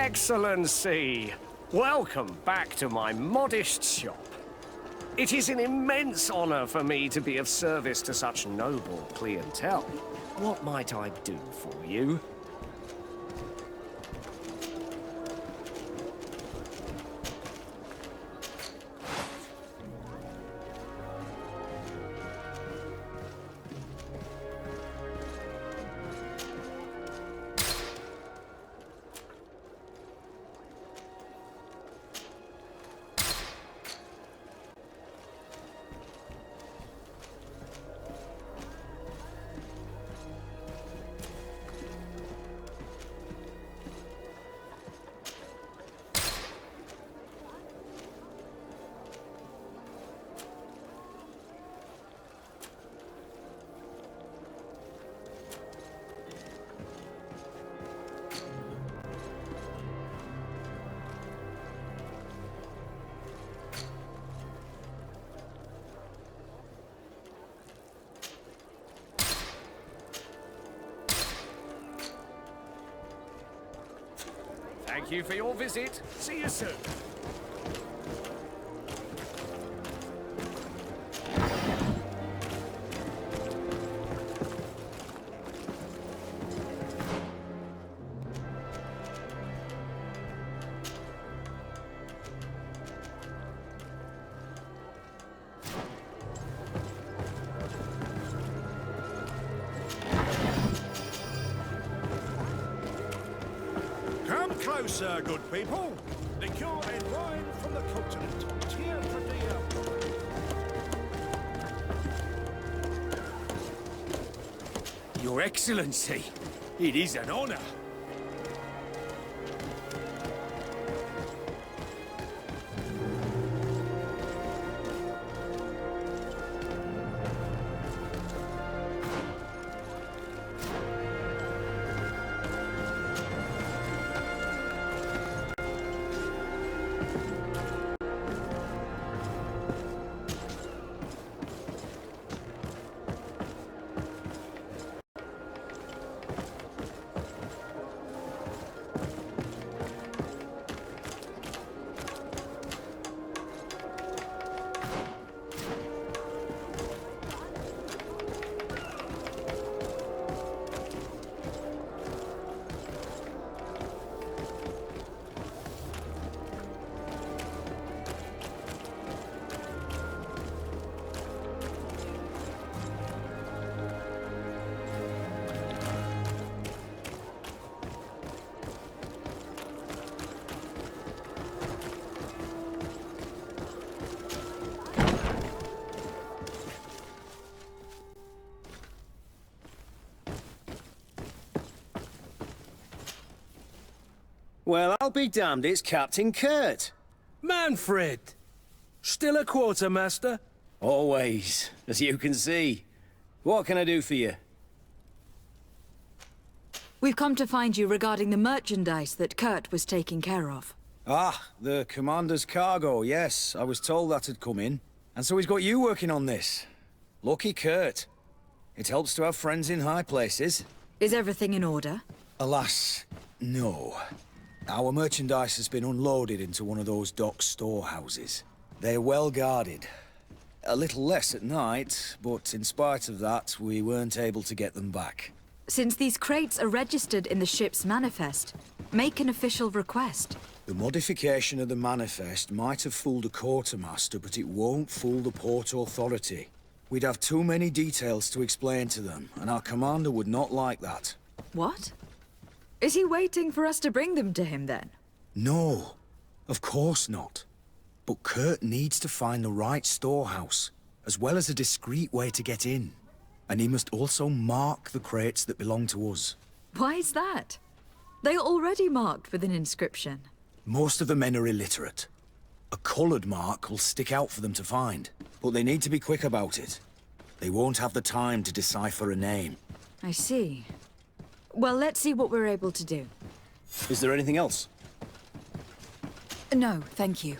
Excellency! Welcome back to my modest shop. It is an immense honor for me to be of service to such noble clientele. What might I do for you? Thank you for your visit. See you soon. Closer, good people. Liqueur and wine from the continent. Teer, Fradee. Your Excellency, it is an honor. Well, I'll be damned, it's Captain Kurt. Manfred! Still a quartermaster? Always, as you can see. What can I do for you? We've come to find you regarding the merchandise that Kurt was taking care of. Ah, the commander's cargo, yes. I was told that had come in. And so he's got you working on this. Lucky Kurt. It helps to have friends in high places. Is everything in order? Alas, no. Our merchandise has been unloaded into one of those dock storehouses. They're well guarded. A little less at night, but in spite of that, we weren't able to get them back. Since these crates are registered in the ship's manifest, make an official request. The modification of the manifest might have fooled a quartermaster, but it won't fool the Port Authority. We'd have too many details to explain to them, and our commander would not like that. What? Is he waiting for us to bring them to him, then? No, of course not. But Kurt needs to find the right storehouse, as well as a discreet way to get in. And he must also mark the crates that belong to us. Why is that? They are already marked with an inscription. Most of the men are illiterate. A coloured mark will stick out for them to find, but they need to be quick about it. They won't have the time to decipher a name. I see. Well, let's see what we're able to do. Is there anything else? No, thank you.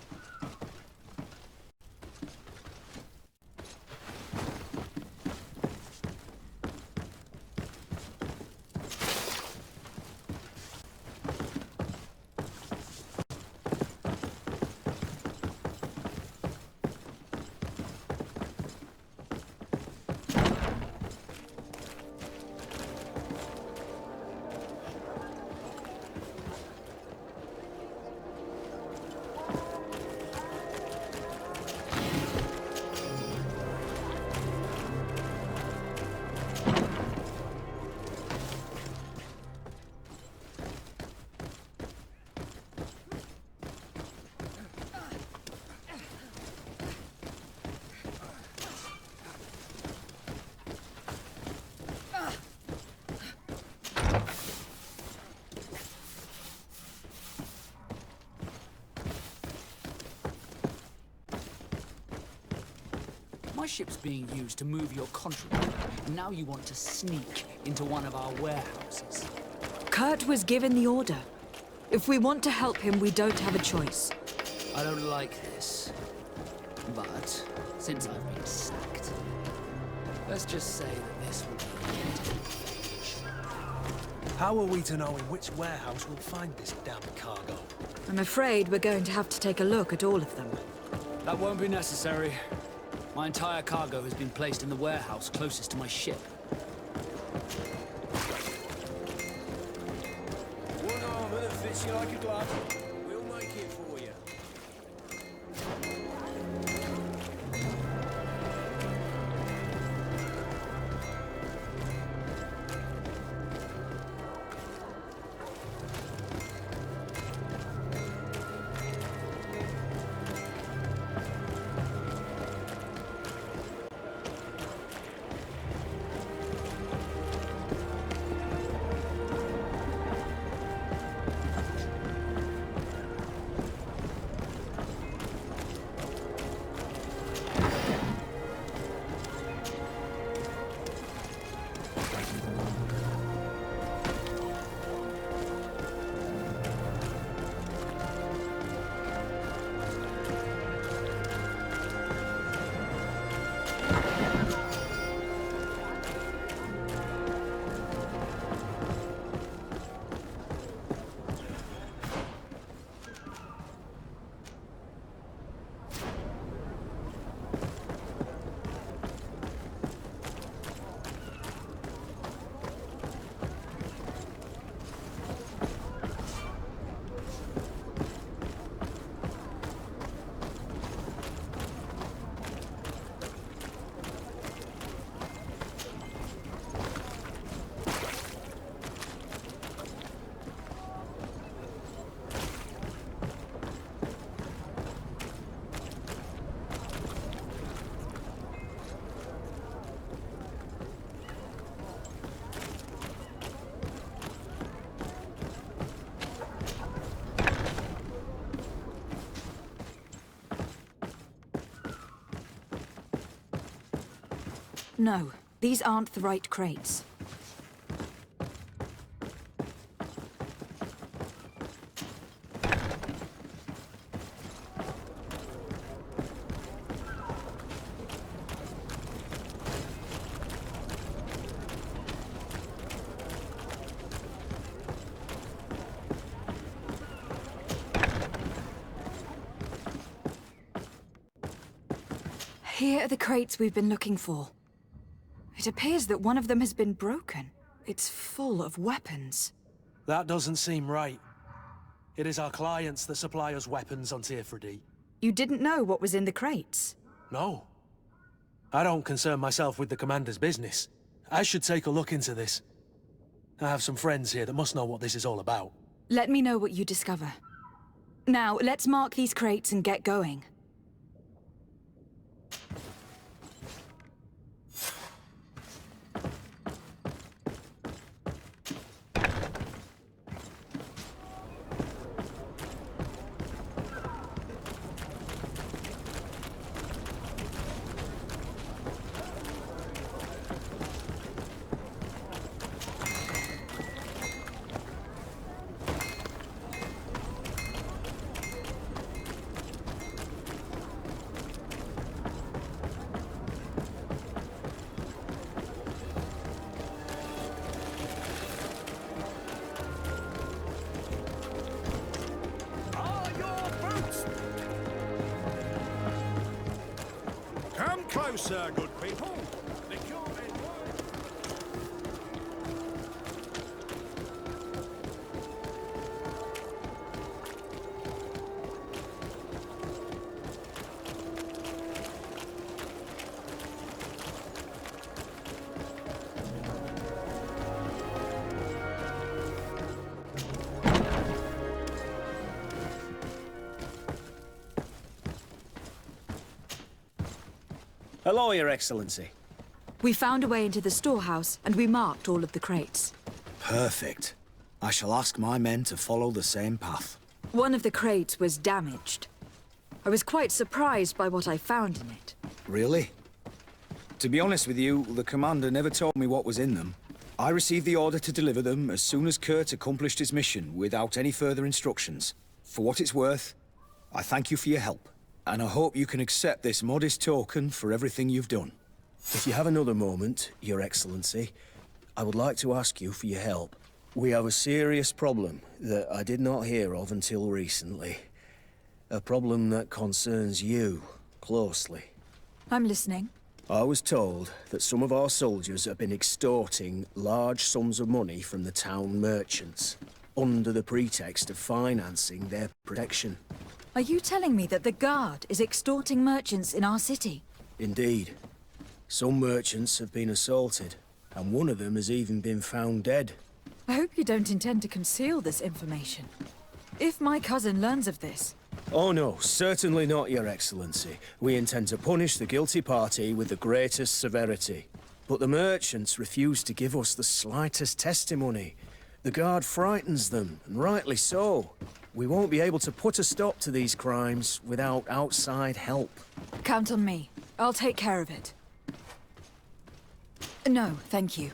My ship's being used to move your contraband, and now you want to sneak into one of our warehouses. Kurt was given the order. If we want to help him, we don't have a choice. I don't like this. But, since I've been sacked, let's just say that this will be the end of it. How are we to know in which warehouse we'll find this damn cargo? I'm afraid we're going to have to take a look at all of them. That won't be necessary. My entire cargo has been placed in the warehouse closest to my ship. One armor that fits you like a glove. We'll make it for you. No, these aren't the right crates. Here are the crates we've been looking for. It appears that one of them has been broken. It's full of weapons. That doesn't seem right. It is our clients that supply us weapons on Teer, Fradee. You didn't know what was in the crates? No. I don't concern myself with the commander's business. I should take a look into this. I have some friends here that must know what this is all about. Let me know what you discover. Now, let's mark these crates and get going. Come closer, good people. Liquor and wine. Hello, Your Excellency. We found a way into the storehouse, and we marked all of the crates. Perfect. I shall ask my men to follow the same path. One of the crates was damaged. I was quite surprised by what I found in it. Really? To be honest with you, the commander never told me what was in them. I received the order to deliver them as soon as Kurt accomplished his mission, without any further instructions. For what it's worth, I thank you for your help, and I hope you can accept this modest token for everything you've done. If you have another moment, Your Excellency, I would like to ask you for your help. We have a serious problem that I did not hear of until recently. A problem that concerns you closely. I'm listening. I was told that some of our soldiers have been extorting large sums of money from the town merchants, under the pretext of financing their protection. Are you telling me that the Guard is extorting merchants in our city? Indeed. Some merchants have been assaulted, and one of them has even been found dead. I hope you don't intend to conceal this information. If my cousin learns of this... Oh no, certainly not, Your Excellency. We intend to punish the guilty party with the greatest severity. But the merchants refuse to give us the slightest testimony. The Guard frightens them, and rightly so. We won't be able to put a stop to these crimes without outside help. Count on me. I'll take care of it. No, thank you.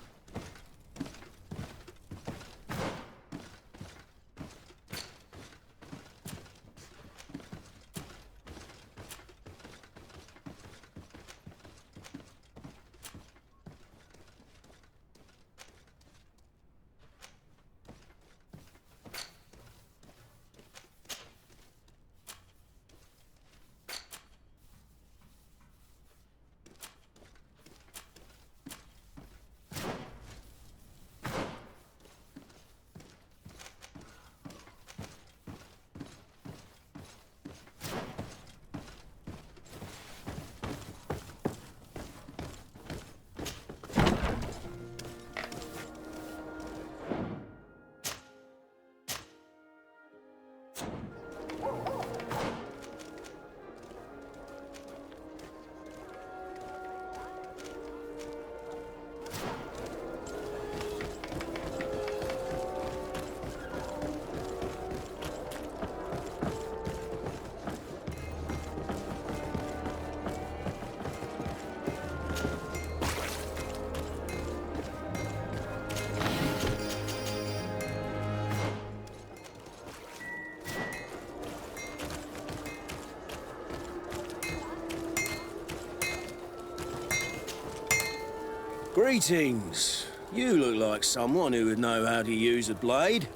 Greetings. You look like someone who would know how to use a blade.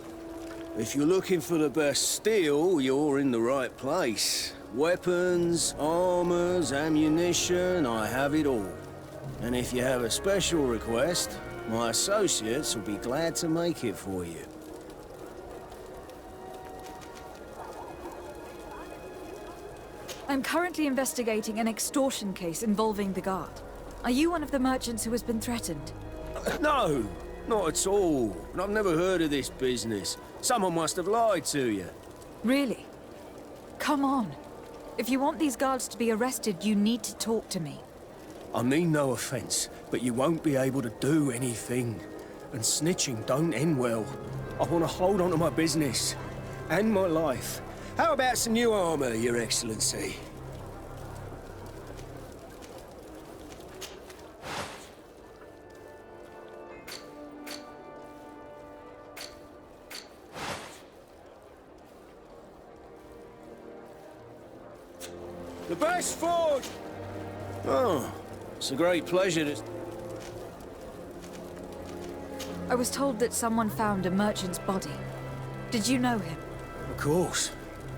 If you're looking for the best steel, you're in the right place. Weapons, armors, ammunition, I have it all. And if you have a special request, my associates will be glad to make it for you. I'm currently investigating an extortion case involving the Guard. Are you one of the merchants who has been threatened? No, not at all. And I've never heard of this business. Someone must have lied to you. Really? Come on. If you want these guards to be arrested, you need to talk to me. I mean no offense, but you won't be able to do anything. And snitching don't end well. I want to hold on to my business. And my life. How about some new armor, Your Excellency? The best forge! Oh, it's a great pleasure to... I was told that someone found a merchant's body. Did you know him? Of course.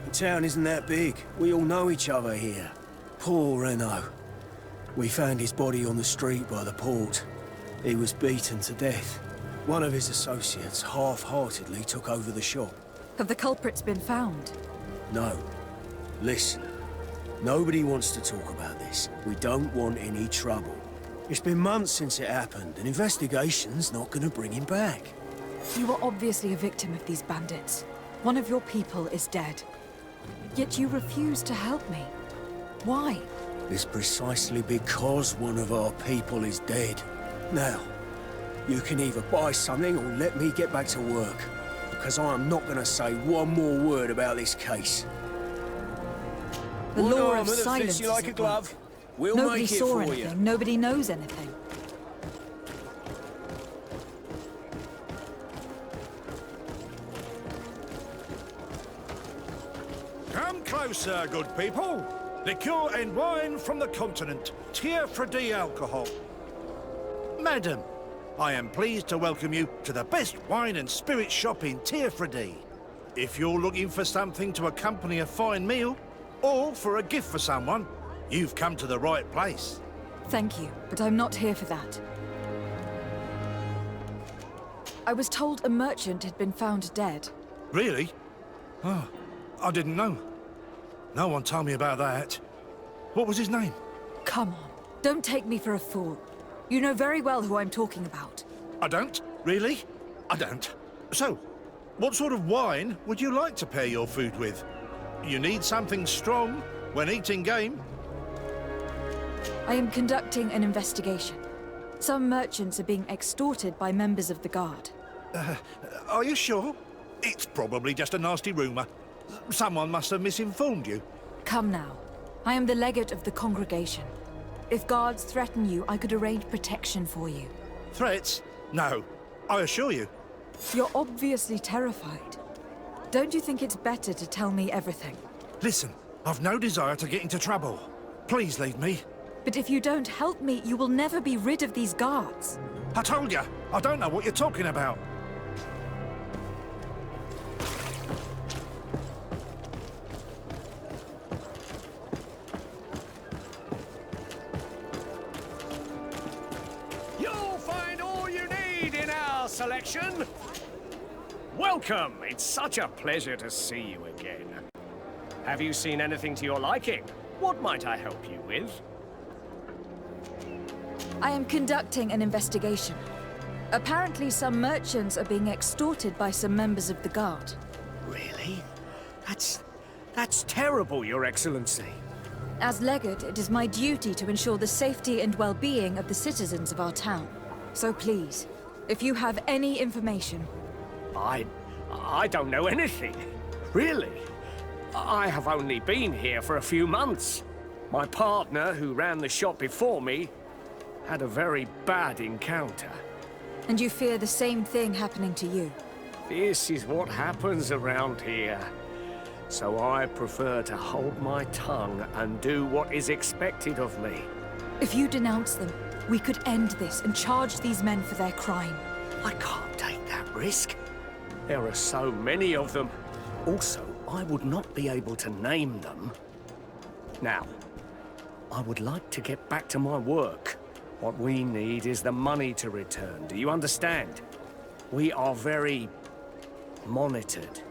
The town isn't that big. We all know each other here. Poor Renault. We found his body on the street by the port. He was beaten to death. One of his associates half-heartedly took over the shop. Have the culprits been found? No. Listen. Nobody wants to talk about this. We don't want any trouble. It's been months since it happened. An investigation's not gonna bring him back. You are obviously a victim of these bandits. One of your people is dead. Yet you refuse to help me. Why? It's precisely because one of our people is dead. Now, you can either buy something or let me get back to work. Because I am not gonna say one more word about this case. The One law armor of that silence fits you like is a at glove. We'll Nobody make it saw for anything. you. Nobody knows anything. Come closer, good people. Liqueur and wine from the continent. Teer Fradee alcohol. Madam, I am pleased to welcome you to the best wine and spirit shop in Teer Fradee. If you're looking for something to accompany a fine meal, or for a gift for someone, you've come to the right place. Thank you, but I'm not here for that. I was told a merchant had been found dead. Really? Oh, I didn't know. No one told me about that. What was his name? Come on, don't take me for a fool. You know very well who I'm talking about. I don't? Really? I don't. So, what sort of wine would you like to pair your food with? You need something strong when eating game? I am conducting an investigation. Some merchants are being extorted by members of the Guard. Are you sure? It's probably just a nasty rumor. Someone must have misinformed you. Come now. I am the legate of the congregation. If guards threaten you, I could arrange protection for you. Threats? No, I assure you. You're obviously terrified. Don't you think it's better to tell me everything? Listen, I've no desire to get into trouble. Please leave me. But if you don't help me, you will never be rid of these guards. I told you, I don't know what you're talking about. You'll find all you need in our selection. Welcome. It's such a pleasure to see you again. Have you seen anything to your liking? What might I help you with? I am conducting an investigation. Apparently, some merchants are being extorted by some members of the Guard. Really? That's terrible, Your Excellency. As legate, it is my duty to ensure the safety and well-being of the citizens of our town. So please, if you have any information... I don't know anything. Really? I have only been here for a few months. My partner, who ran the shop before me, had a very bad encounter. And you fear the same thing happening to you? This is what happens around here. So I prefer to hold my tongue and do what is expected of me. If you denounce them, we could end this and charge these men for their crime. I can't take that risk. There are so many of them. Also, I would not be able to name them. Now, I would like to get back to my work. What we need is the money to return. Do you understand? We are very monitored.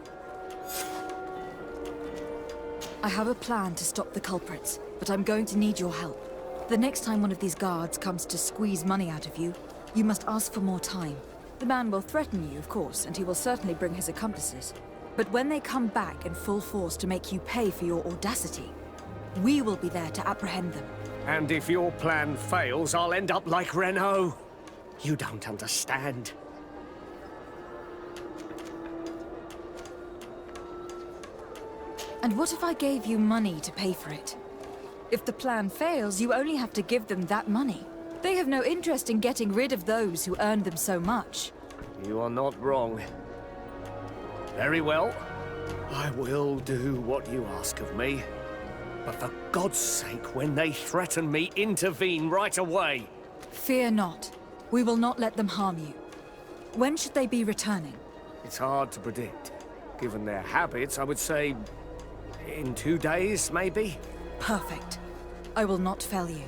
I have a plan to stop the culprits, but I'm going to need your help. The next time one of these guards comes to squeeze money out of you, you must ask for more time. The man will threaten you, of course, and he will certainly bring his accomplices. But when they come back in full force to make you pay for your audacity, we will be there to apprehend them. And if your plan fails, I'll end up like Renault. You don't understand. And what if I gave you money to pay for it? If the plan fails, you only have to give them that money. They have no interest in getting rid of those who earned them so much. You are not wrong. Very well. I will do what you ask of me. But for God's sake, when they threaten me, intervene right away. Fear not. We will not let them harm you. When should they be returning? It's hard to predict. Given their habits, I would say in 2 days, maybe? Perfect. I will not fail you.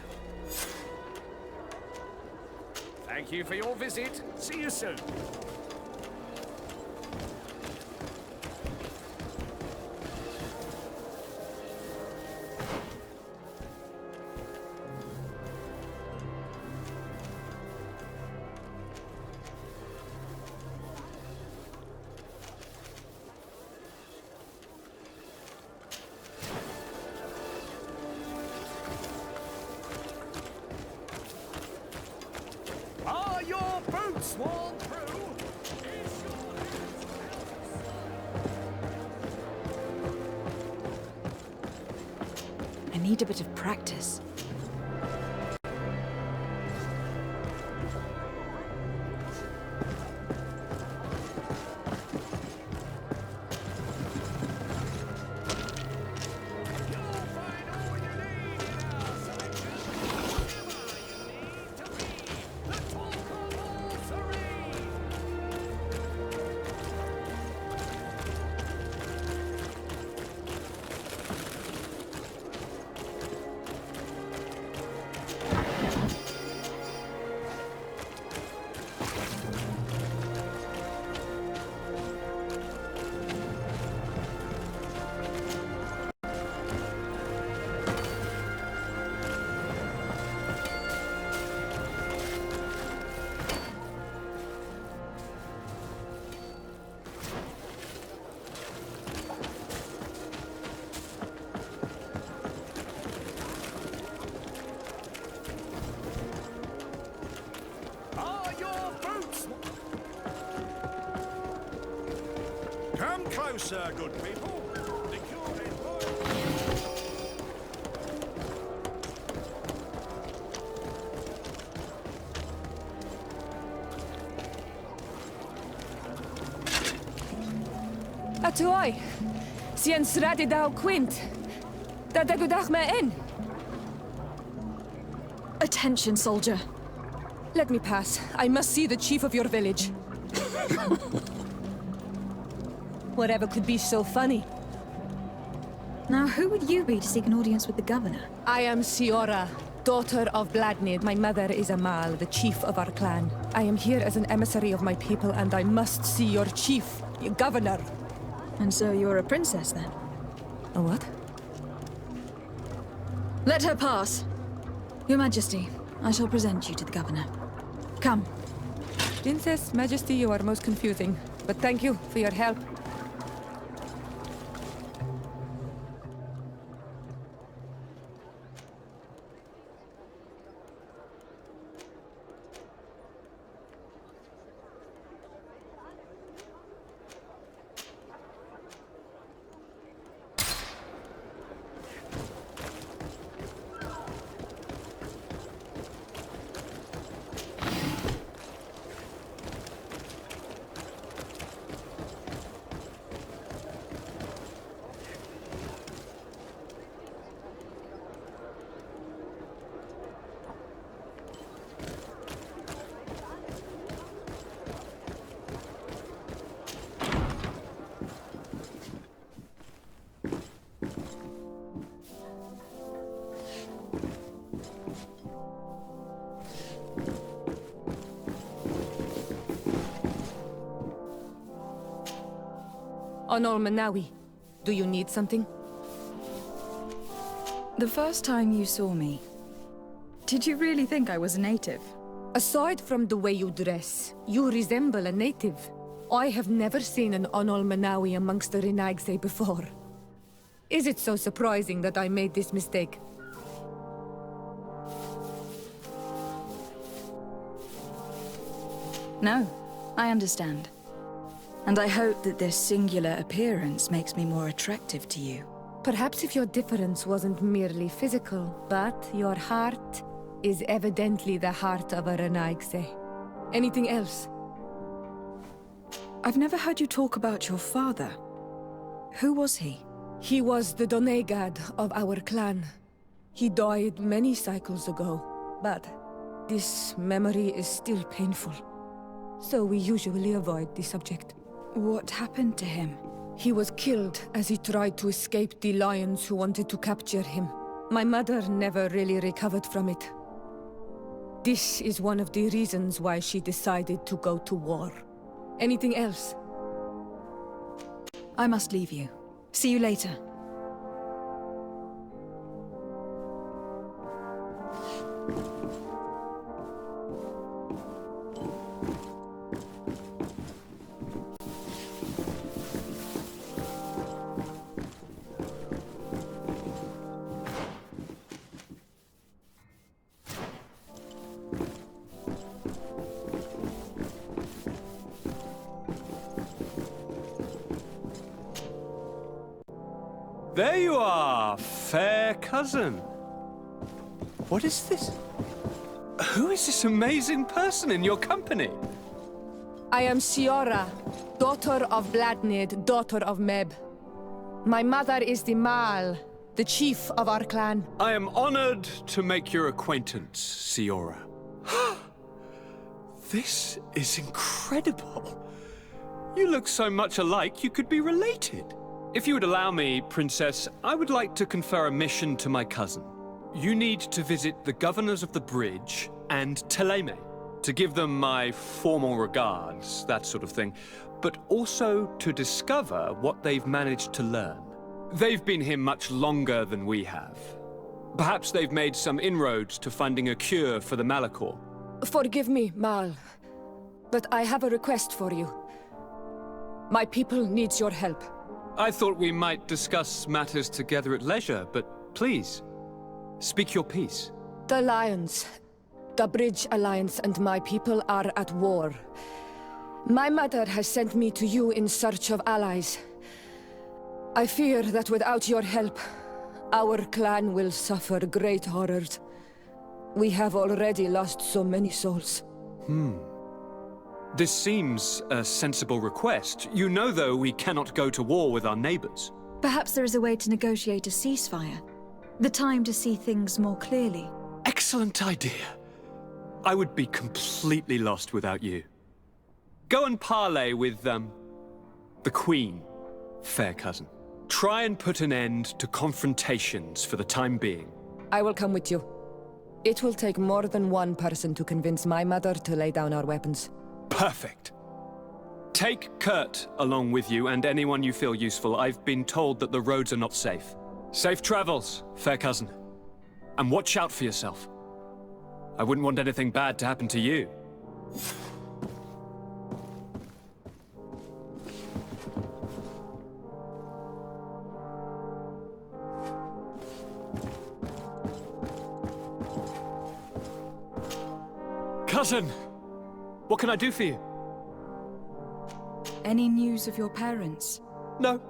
Thank you for your visit. See you soon. Are your boots worn through? I need a bit of practice. closer, good people. Liqueur and wine. Atuai, sien sradi dau quint. Da dagudach me in. Attention, soldier. Let me pass. I must see the chief of your village. Whatever could be so funny. Now, who would you be to seek an audience with the governor? I am Siora, daughter of Bladnid. My mother is Amal, the chief of our clan. I am here as an emissary of my people, and I must see your chief, your governor. And so you're a princess, then? A what? Let her pass. Your Majesty, I shall present you to the governor. Come. Princess, Majesty, you are most confusing. But thank you for your help. Onol Manawi, do you need something? The first time you saw me, did you really think I was a native? Aside from the way you dress, you resemble a native. I have never seen an Onol Manawi amongst the Renaigse before. Is it so surprising that I made this mistake? No, I understand. And I hope that this singular appearance makes me more attractive to you. Perhaps if your difference wasn't merely physical, but your heart is evidently the heart of a Renaigse. Anything else? I've never heard you talk about your father. Who was he? He was the Donegad of our clan. He died many cycles ago, but this memory is still painful. So we usually avoid the subject. What happened to him? He was killed as he tried to escape the lions who wanted to capture him. My mother never really recovered from it. This is one of the reasons why she decided to go to war. Anything else? I must leave you. See you later. There you are, fair cousin. What is this? Who is this amazing person in your company? I am Siora, daughter of Bladnid, daughter of Meb. My mother is the Mal, the chief of our clan. I am honored to make your acquaintance, Siora. This is incredible. You look so much alike you could be related. If you would allow me, Princess, I would like to confer a mission to my cousin. You need to visit the governors of the bridge and Teleme to give them my formal regards, that sort of thing, but also to discover what they've managed to learn. They've been here much longer than we have. Perhaps they've made some inroads to finding a cure for the Malachor. Forgive me, Mal, but I have a request for you. My people needs your help. I thought we might discuss matters together at leisure, but please, speak your piece. The Lions, the Bridge Alliance and my people are at war. My mother has sent me to you in search of allies. I fear that without your help, our clan will suffer great horrors. We have already lost so many souls. This seems a sensible request. You know, though, we cannot go to war with our neighbors. Perhaps there is a way to negotiate a ceasefire. The time to see things more clearly. Excellent idea. I would be completely lost without you. Go and parley with, the Queen, fair cousin. Try and put an end to confrontations for the time being. I will come with you. It will take more than one person to convince my mother to lay down our weapons. Perfect. Take Kurt along with you and anyone you feel useful. I've been told that the roads are not safe. Safe travels, fair cousin. And watch out for yourself. I wouldn't want anything bad to happen to you. Cousin! What can I do for you? Any news of your parents? No.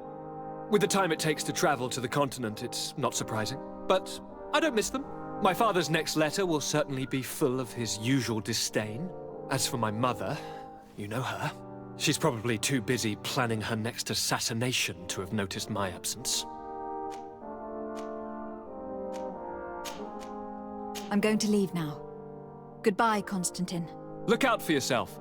With the time it takes to travel to the continent, it's not surprising. But I don't miss them. My father's next letter will certainly be full of his usual disdain. As for my mother, you know her. She's probably too busy planning her next assassination to have noticed my absence. I'm going to leave now. Goodbye, Constantine. Look out for yourself.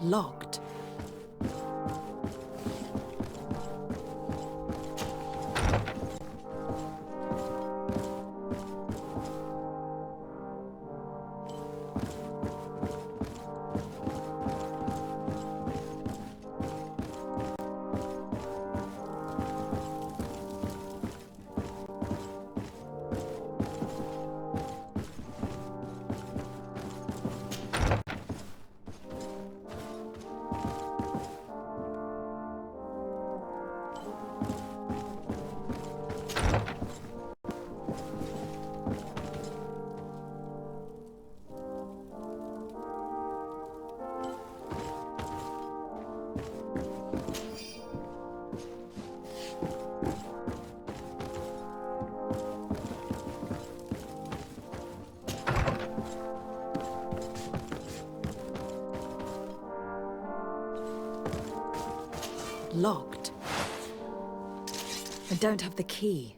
Locked. Locked. I don't have the key.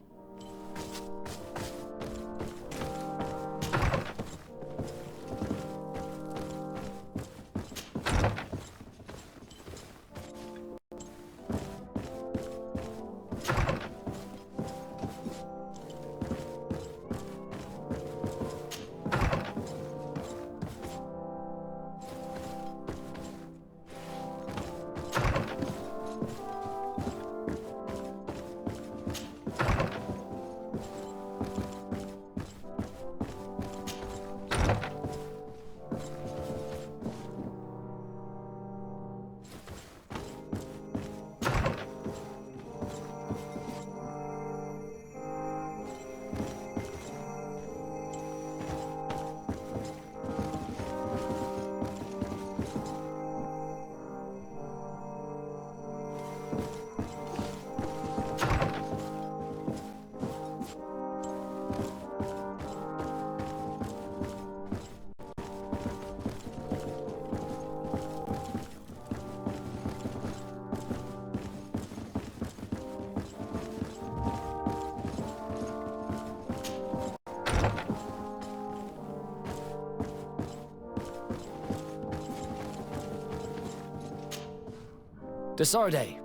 Desarde,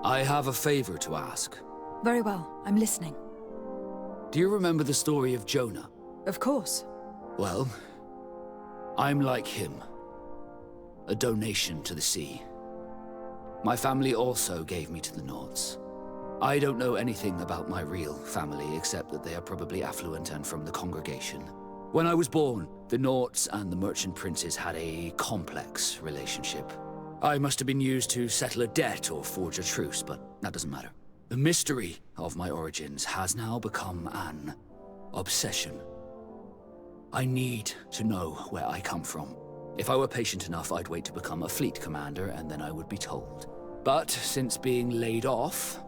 I have a favor to ask. Very well, I'm listening. Do you remember the story of Jonah? Of course. Well, I'm like him. A donation to the sea. My family also gave me to the Nords. I don't know anything about my real family, except that they are probably affluent and from the congregation. When I was born, the Nords and the merchant princes had a complex relationship. I must have been used to settle a debt or forge a truce, but that doesn't matter. The mystery of my origins has now become an obsession. I need to know where I come from. If I were patient enough, I'd wait to become a fleet commander, and then I would be told. But since being laid off,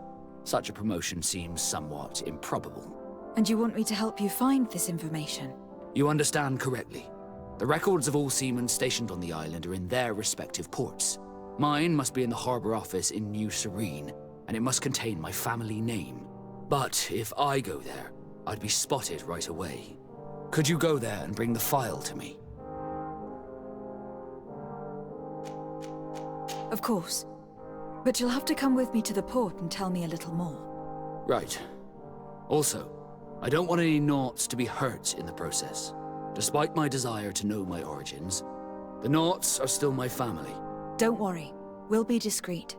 such a promotion seems somewhat improbable. And you want me to help you find this information? You understand correctly. The records of all seamen stationed on the island are in their respective ports. Mine must be in the harbor office in New Serene, and it must contain my family name. But if I go there, I'd be spotted right away. Could you go there and bring the file to me? Of course. But you'll have to come with me to the port and tell me a little more. Right. Also, I don't want any Naughts to be hurt in the process. Despite my desire to know my origins, the Naughts are still my family. Don't worry. We'll be discreet.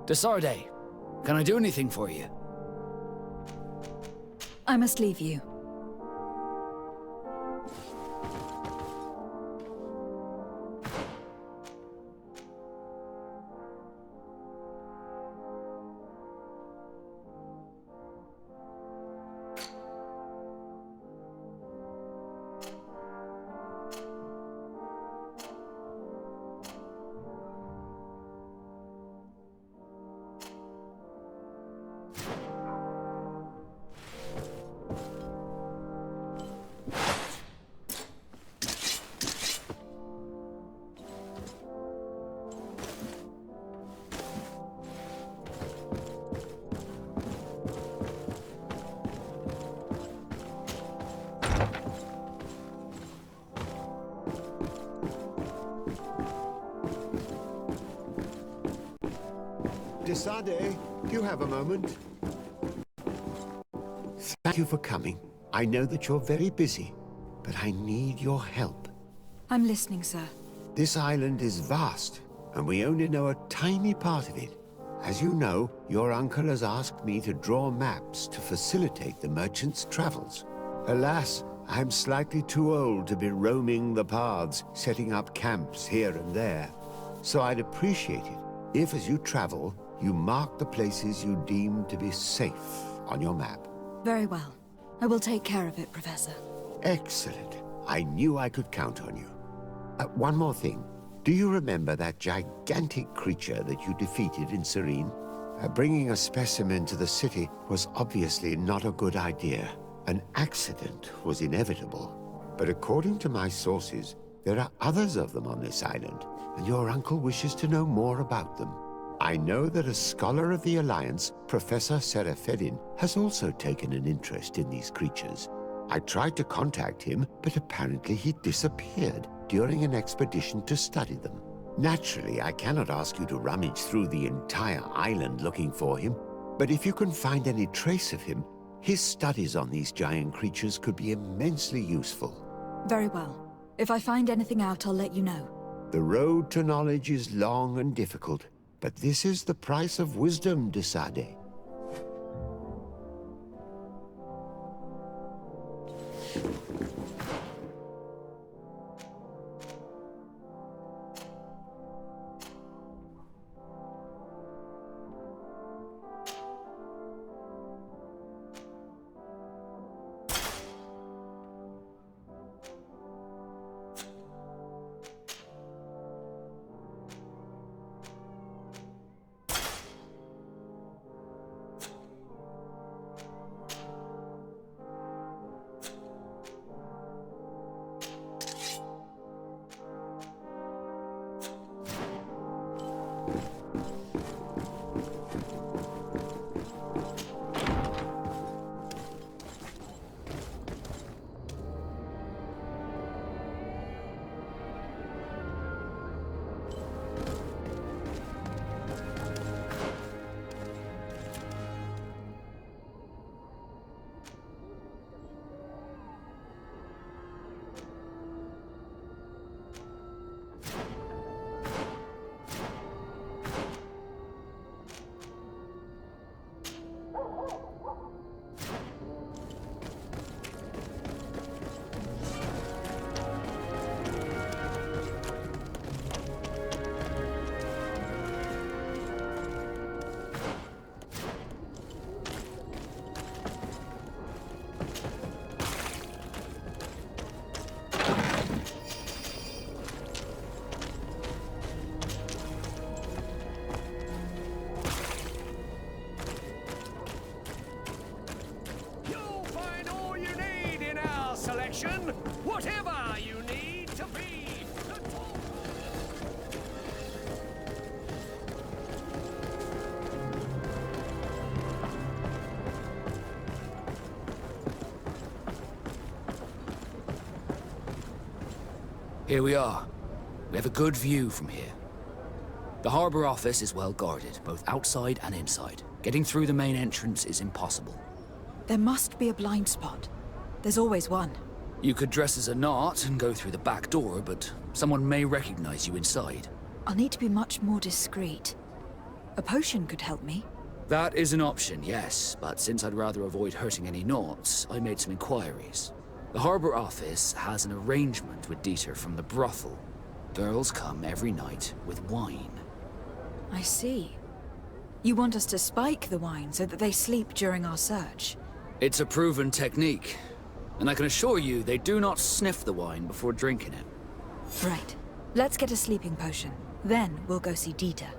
Desarde, can I do anything for you? I must leave you. Desarde, do you have a moment? Thank you for coming. I know that you're very busy, but I need your help. I'm listening, sir. This island is vast, and we only know a tiny part of it. As you know, your uncle has asked me to draw maps to facilitate the merchant's travels. Alas, I'm slightly too old to be roaming the paths, setting up camps here and there. So I'd appreciate it if, as you travel, you mark the places you deem to be safe on your map. Very well. I will take care of it, Professor. Excellent. I knew I could count on you. One more thing. Do you remember that gigantic creature that you defeated in Serene? Bringing a specimen to the city was obviously not a good idea. An accident was inevitable. But according to my sources, there are others of them on this island, and your uncle wishes to know more about them. I know that a scholar of the Alliance, Professor Serene, has also taken an interest in these creatures. I tried to contact him, but apparently he disappeared during an expedition to study them. Naturally, I cannot ask you to rummage through the entire island looking for him, but if you can find any trace of him, his studies on these giant creatures could be immensely useful. Very well. If I find anything out, I'll let you know. The road to knowledge is long and difficult, but this is the price of wisdom, Desarde. Here we are. We have a good view from here. The harbor office is well guarded, both outside and inside. Getting through the main entrance is impossible. There must be a blind spot. There's always one. You could dress as a knot and go through the back door, but someone may recognize you inside. I'll need to be much more discreet. A potion could help me. That is an option, yes, but since I'd rather avoid hurting any knots, I made some inquiries. The harbor office has an arrangement with Teer from the brothel. Girls come every night with wine. I see. You want us to spike the wine so that they sleep during our search? It's a proven technique, and I can assure you they do not sniff the wine before drinking it. Right. Let's get a sleeping potion. Then we'll go see Teer.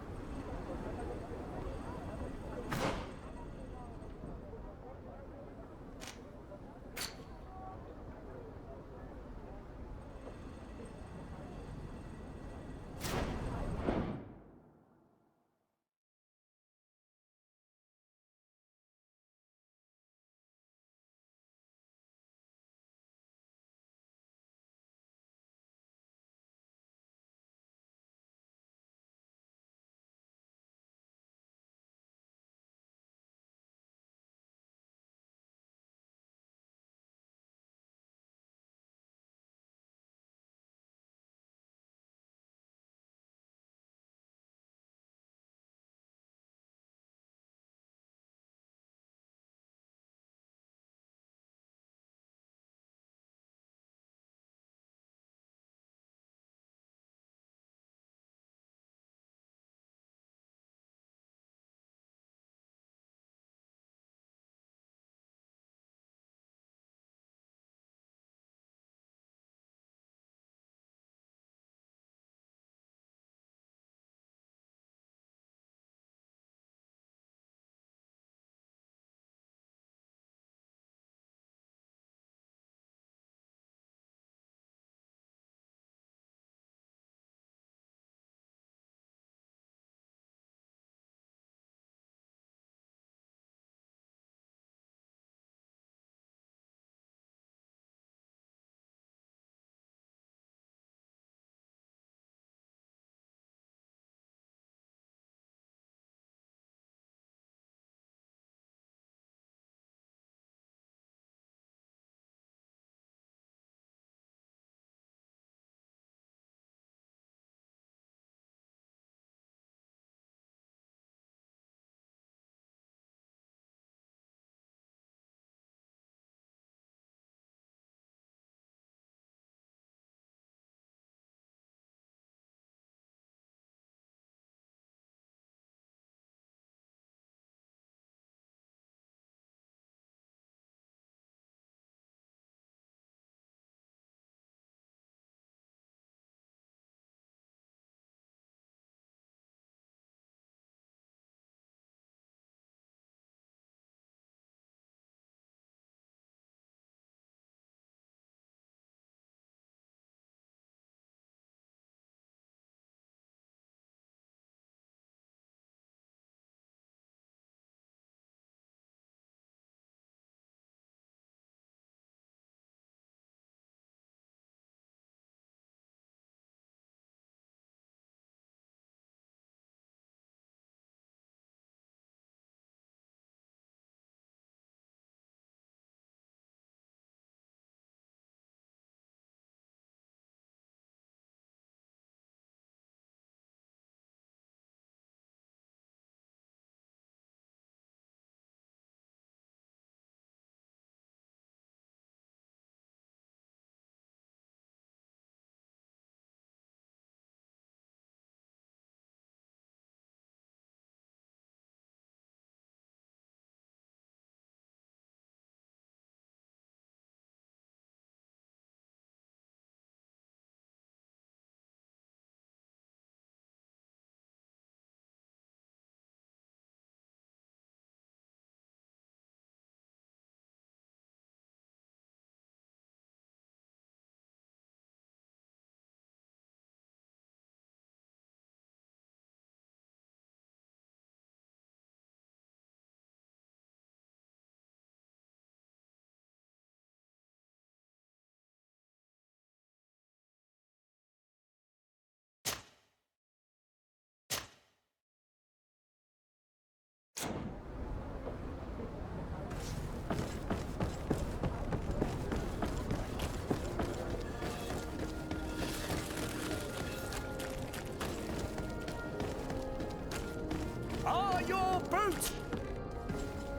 your boot!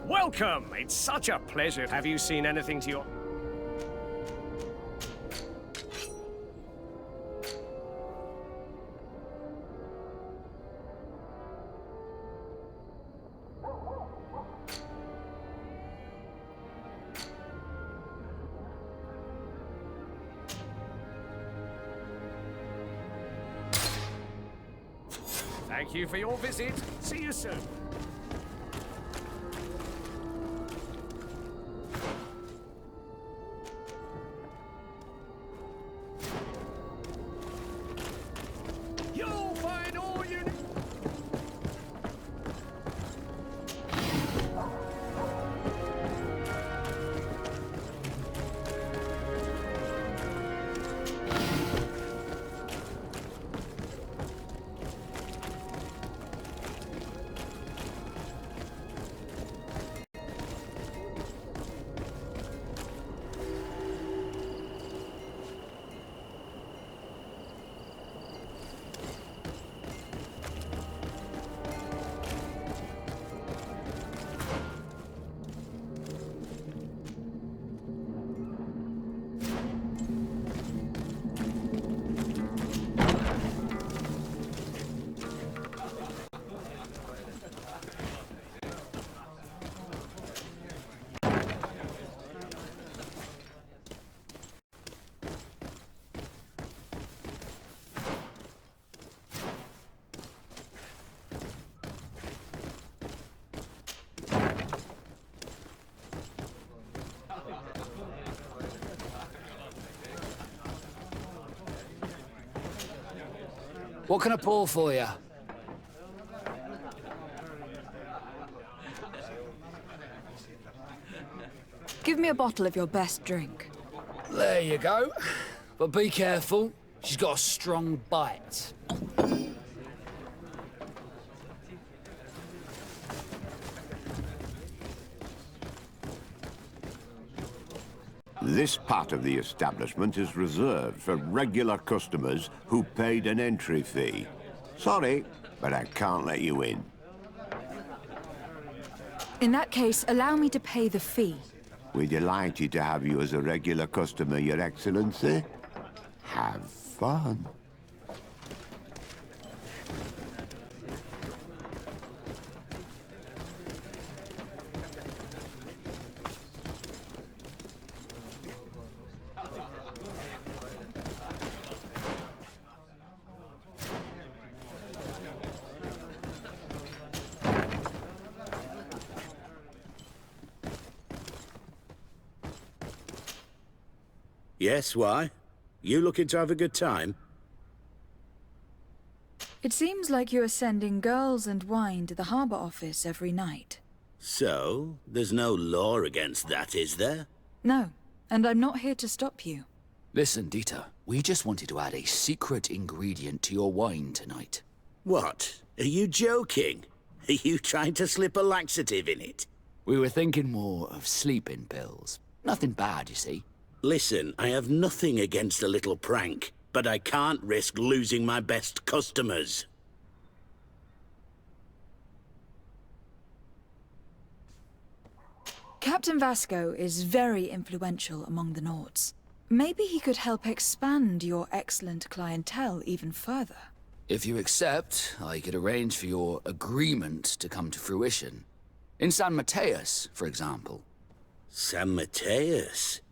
Welcome! It's such a pleasure. Have you seen anything to your... Thank you for your visit. See you soon. You'll find all you need. What can I pour for you? Give me a bottle of your best drink. There you go. But be careful. She's got a strong bite. This part of the establishment is reserved for regular customers who paid an entry fee. Sorry, but I can't let you in. In that case, allow me to pay the fee. We're delighted to have you as a regular customer, Your Excellency. Have fun. Yes, why? You looking to have a good time? It seems like you are sending girls and wine to the harbor office every night. So, there's no law against that, is there? No, and I'm not here to stop you. Listen, Dieter, we just wanted to add a secret ingredient to your wine tonight. What? Are you joking? Are you trying to slip a laxative in it? We were thinking more of sleeping pills. Nothing bad, you see. Listen, I have nothing against a little prank, but I can't risk losing my best customers. Captain Vasco is very influential among the Nords. Maybe he could help expand your excellent clientele even further. If you accept, I could arrange for your agreement to come to fruition. In San Mateus, for example. San Mateus?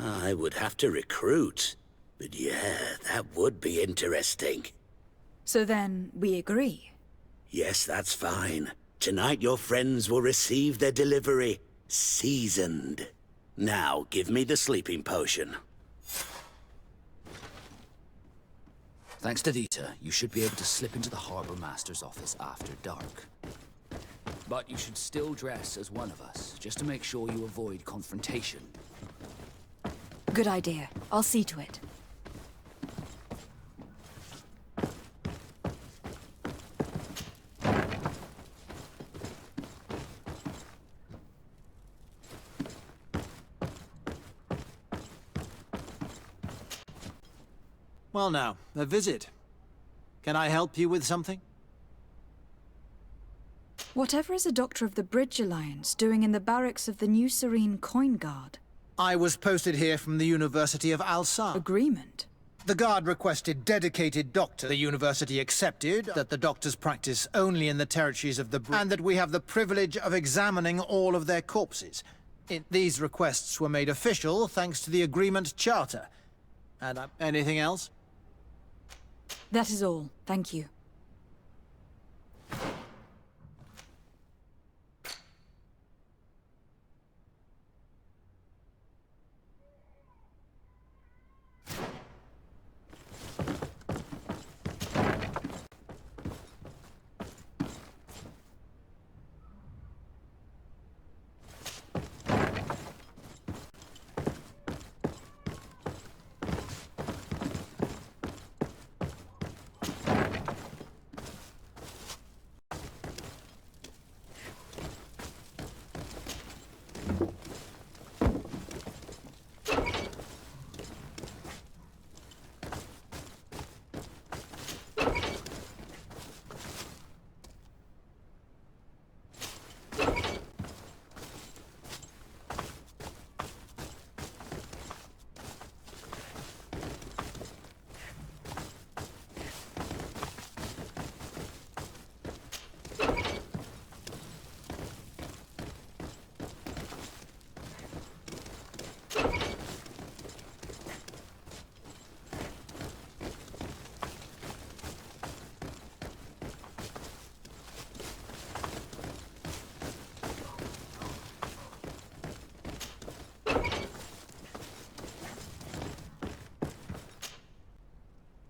I would have to recruit. But yeah, that would be interesting. So then, we agree? Yes, that's fine. Tonight your friends will receive their delivery. Seasoned. Now, give me the sleeping potion. Thanks to Dieter, you should be able to slip into the Harbor Master's office after dark. But you should still dress as one of us, just to make sure you avoid confrontation. Good idea. I'll see to it. Well now, a visit. Can I help you with something? Whatever is a Doctor of the Bridge Alliance doing in the barracks of the new Serene Coin Guard? I was posted here from the University of Alsa. Agreement? The Guard requested dedicated doctor. The university accepted that the doctors practice only in the territories of the Bridge, and that we have the privilege of examining all of their corpses. These requests were made official thanks to the Agreement Charter. And anything else? That is all. Thank you.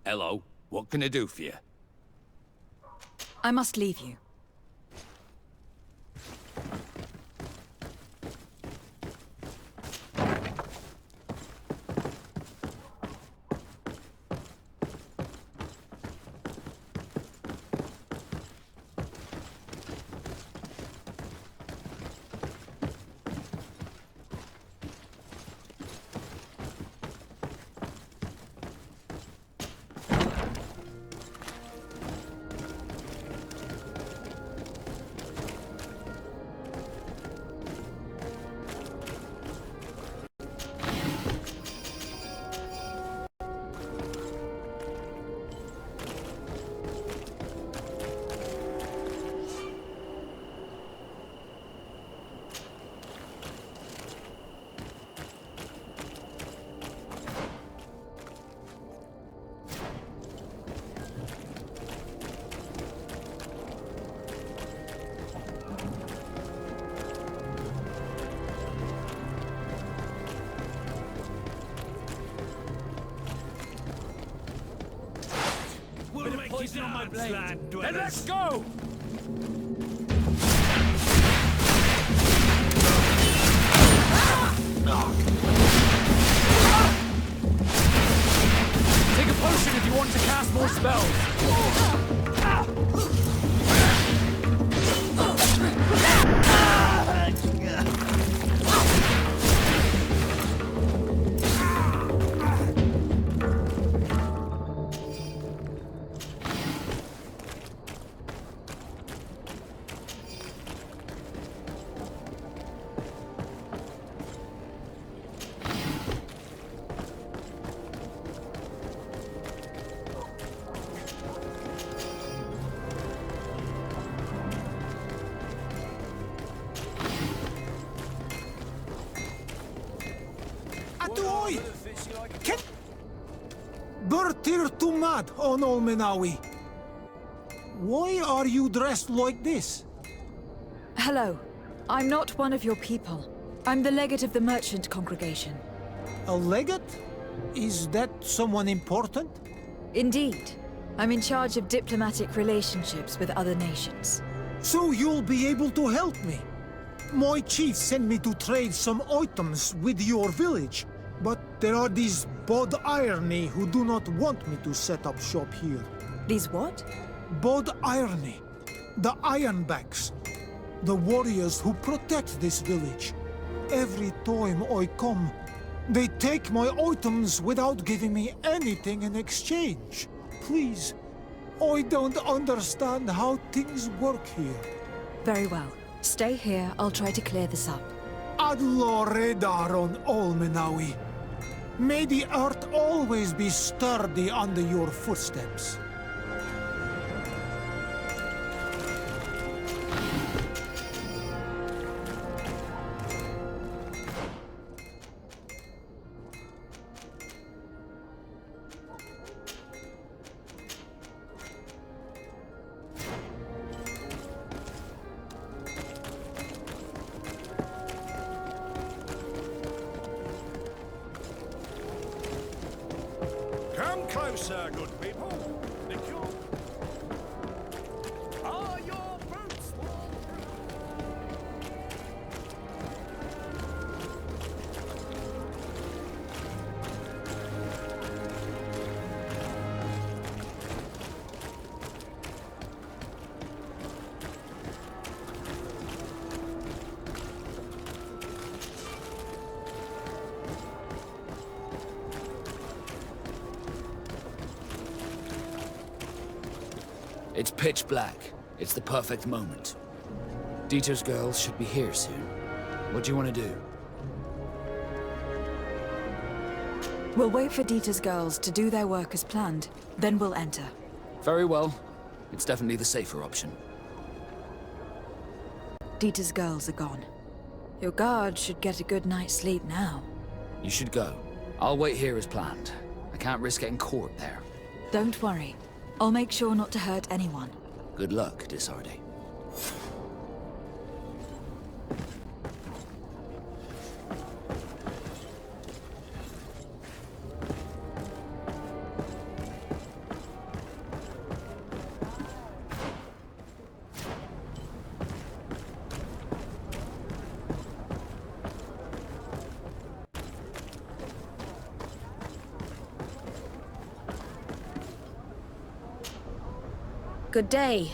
Hello, what can I do for you? I must leave you. Poison on my blade. Then let's go! Take a potion if you want to cast more spells. Teer too mad on all Menawi. Why are you dressed like this? Hello. I'm not one of your people. I'm the legate of the merchant congregation. A legate? Is that someone important? Indeed. I'm in charge of diplomatic relationships with other nations. So you'll be able to help me. My chief sent me to trade some items with your village, but there are these Bod Irony who do not want me to set up shop here. These what? Bod Irony. The Ironbacks. The warriors who protect this village. Every time I come, they take my items without giving me anything in exchange. Please, I don't understand how things work here. Very well. Stay here, I'll try to clear this up. Adloredaron Olmenawi. May the earth always be sturdy under your footsteps. Come closer, good people. The cure... Are your boots It's pitch black. It's the perfect moment. Dieter's girls should be here soon. What do you want to do? We'll wait for Dieter's girls to do their work as planned, then we'll enter. Very well. It's definitely the safer option. Dieter's girls are gone. Your guard should get a good night's sleep now. You should go. I'll wait here as planned. I can't risk getting caught there. Don't worry. I'll make sure not to hurt anyone. Good luck, Disarde. Good day,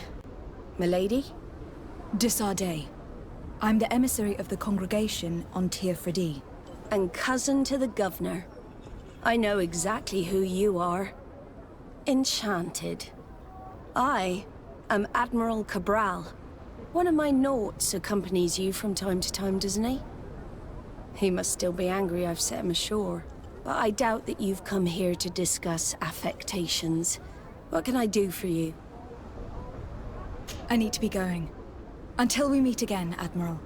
milady. Disarde. I'm the emissary of the congregation on Teer Fradee. And cousin to the governor. I know exactly who you are. Enchanted. I am Admiral Cabral. One of my Nauts accompanies you from time to time, doesn't he? He must still be angry I've set him ashore. But I doubt that you've come here to discuss affectations. What can I do for you? I need to be going. Until we meet again, Admiral.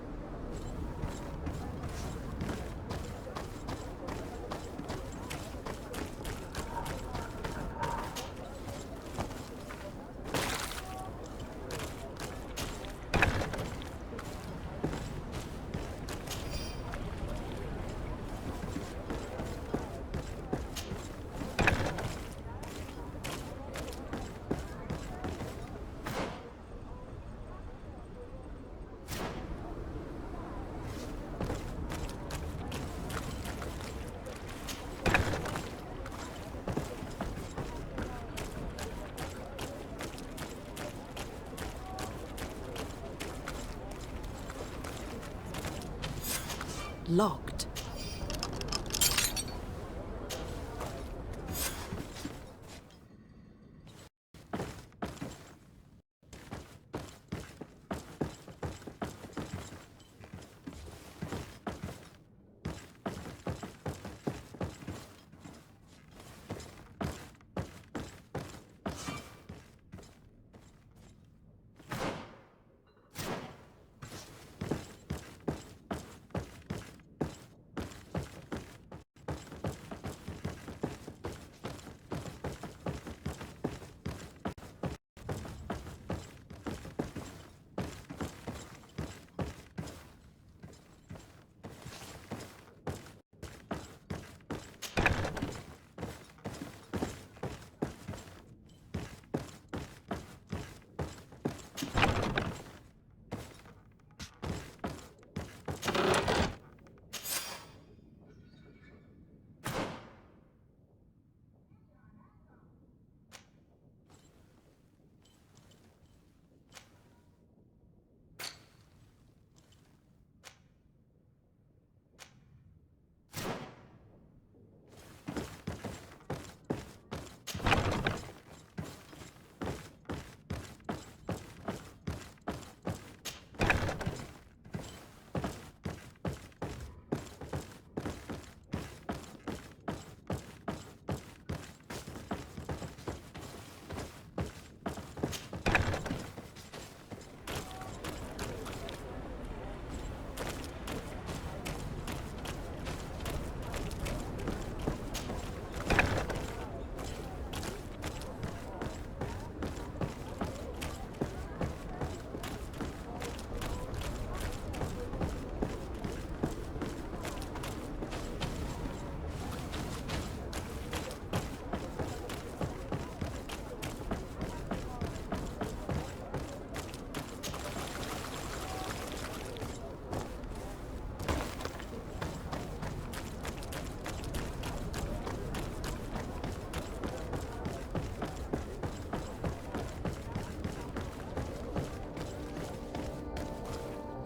Locked.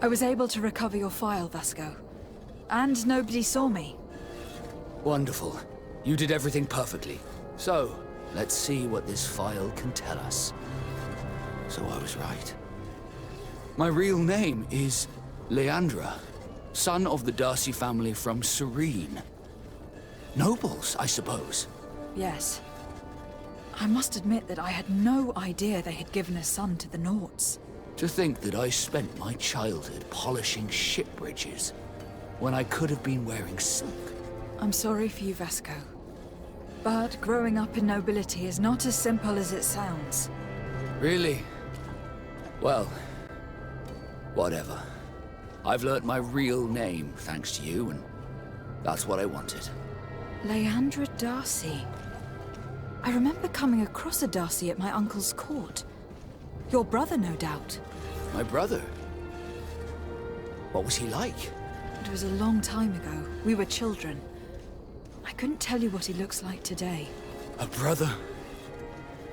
I was able to recover your file, Vasco. And nobody saw me. Wonderful. You did everything perfectly. So, let's see what this file can tell us. So I was right. My real name is Leandra, son of the Darcy family from Serene. Nobles, I suppose. Yes. I must admit that I had no idea they had given a son to the Nauts. To think that I spent my childhood polishing ship bridges, when I could have been wearing silk. I'm sorry for you, Vasco. But growing up in nobility is not as simple as it sounds. Really? Well, whatever. I've learnt my real name thanks to you, and that's what I wanted. Leandra Darcy. I remember coming across a Darcy at my uncle's court. Your brother, no doubt. My brother? What was he like? It was a long time ago. We were children. I couldn't tell you what he looks like today. A brother?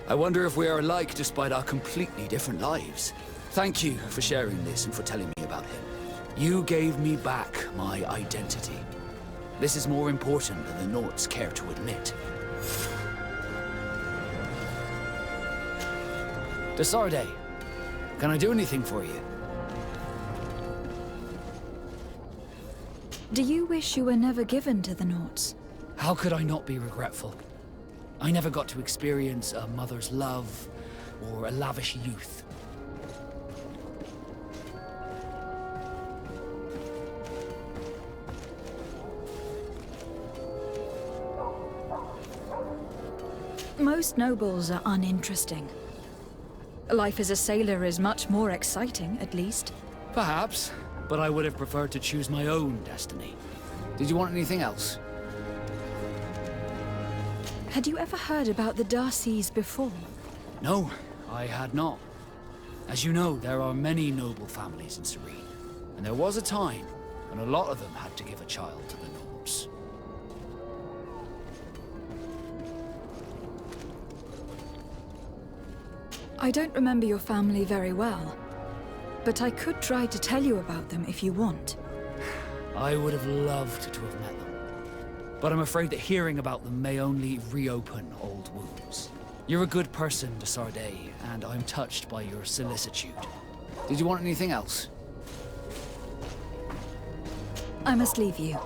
I wonder if we are alike despite our completely different lives. Thank you for sharing this and for telling me about him. You gave me back my identity. This is more important than the Nauts care to admit. Desarde, can I do anything for you? Do you wish you were never given to the Nauts? How could I not be regretful? I never got to experience a mother's love or a lavish youth. Most nobles are uninteresting. Life as a sailor is much more exciting, at least. Perhaps, but I would have preferred to choose my own destiny. Did you want anything else? Had you ever heard about the Darcys before? No, I had not. As you know, there are many noble families in Serene, and there was a time when a lot of them had to give a child to the Nauts. I don't remember your family very well, but I could try to tell you about them if you want. I would have loved to have met them, but I'm afraid that hearing about them may only reopen old wounds. You're a good person, Desarde, and I'm touched by your solicitude. Did you want anything else? I must leave you.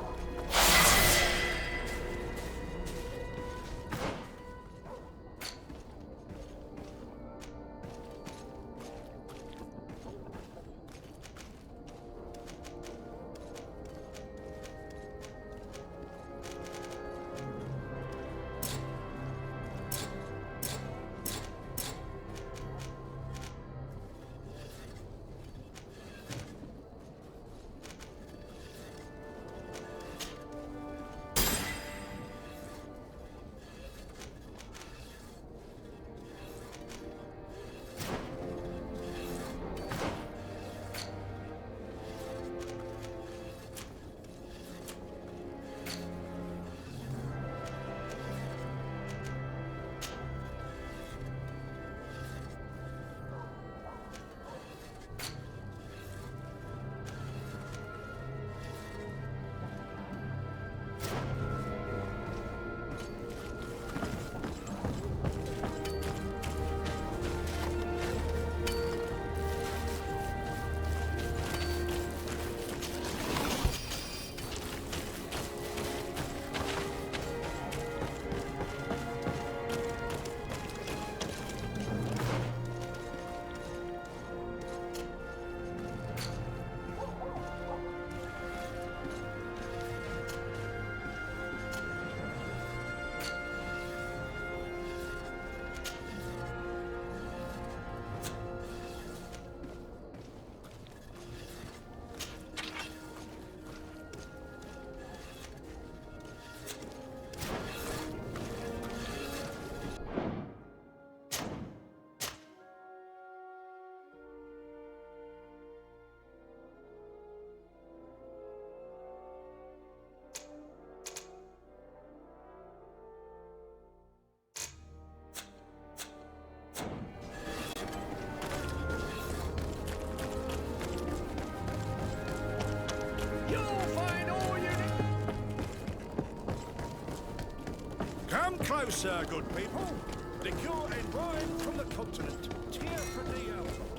closer, good people. Liqueur and wine from the continent. Teer, Fradee alcohol.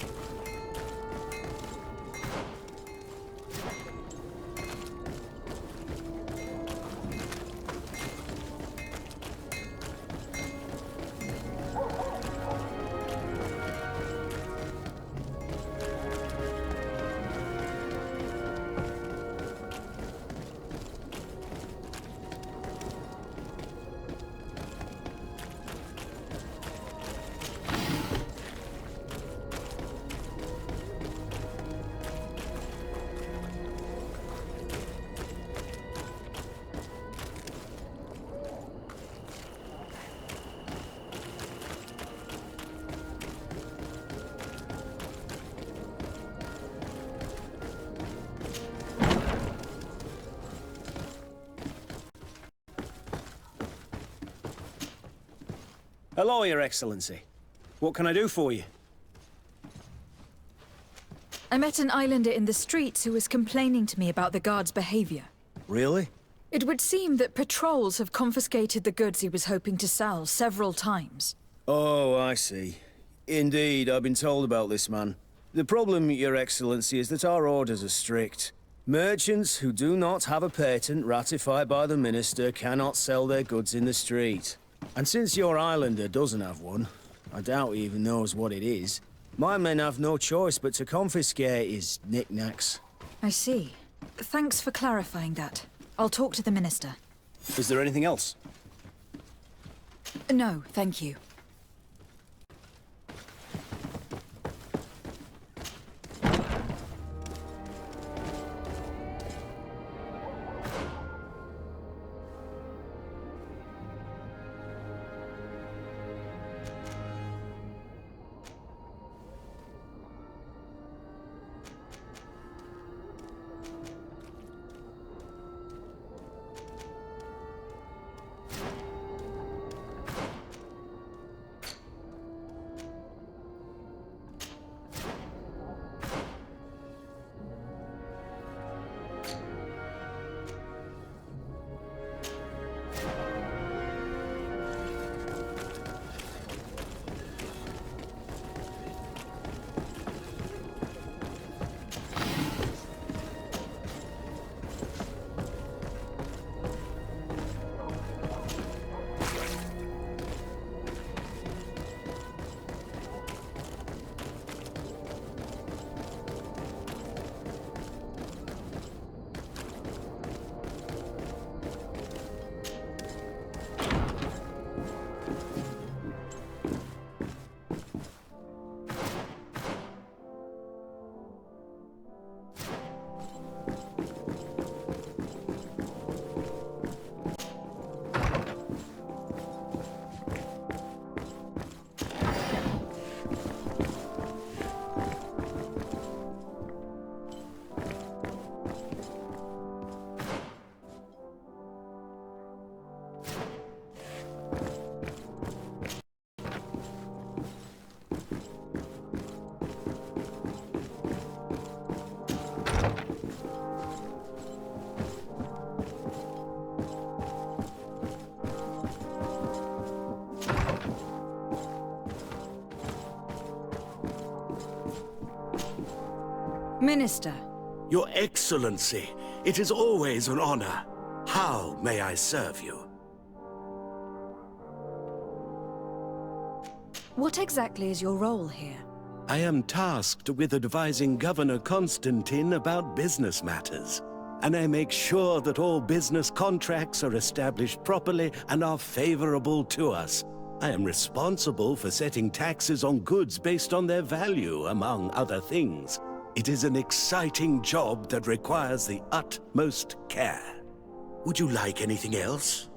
Hello, Your Excellency. What can I do for you? I met an islander in the streets who was complaining to me about the guard's behavior. Really? It would seem that patrols have confiscated the goods he was hoping to sell several times. Oh, I see. Indeed, I've been told about this man. The problem, Your Excellency, is that our orders are strict. Merchants who do not have a patent ratified by the Minister cannot sell their goods in the street. And since your islander doesn't have one, I doubt he even knows what it is, my men have no choice but to confiscate his knickknacks. I see. Thanks for clarifying that. I'll talk to the Minister. Is there anything else? No, thank you. Minister. Your Excellency, it is always an honor. How may I serve you? What exactly is your role here? I am tasked with advising Governor Constantine about business matters, and I make sure that all business contracts are established properly and are favorable to us. I am responsible for setting taxes on goods based on their value, among other things. It is an exciting job that requires the utmost care. Would you like anything else?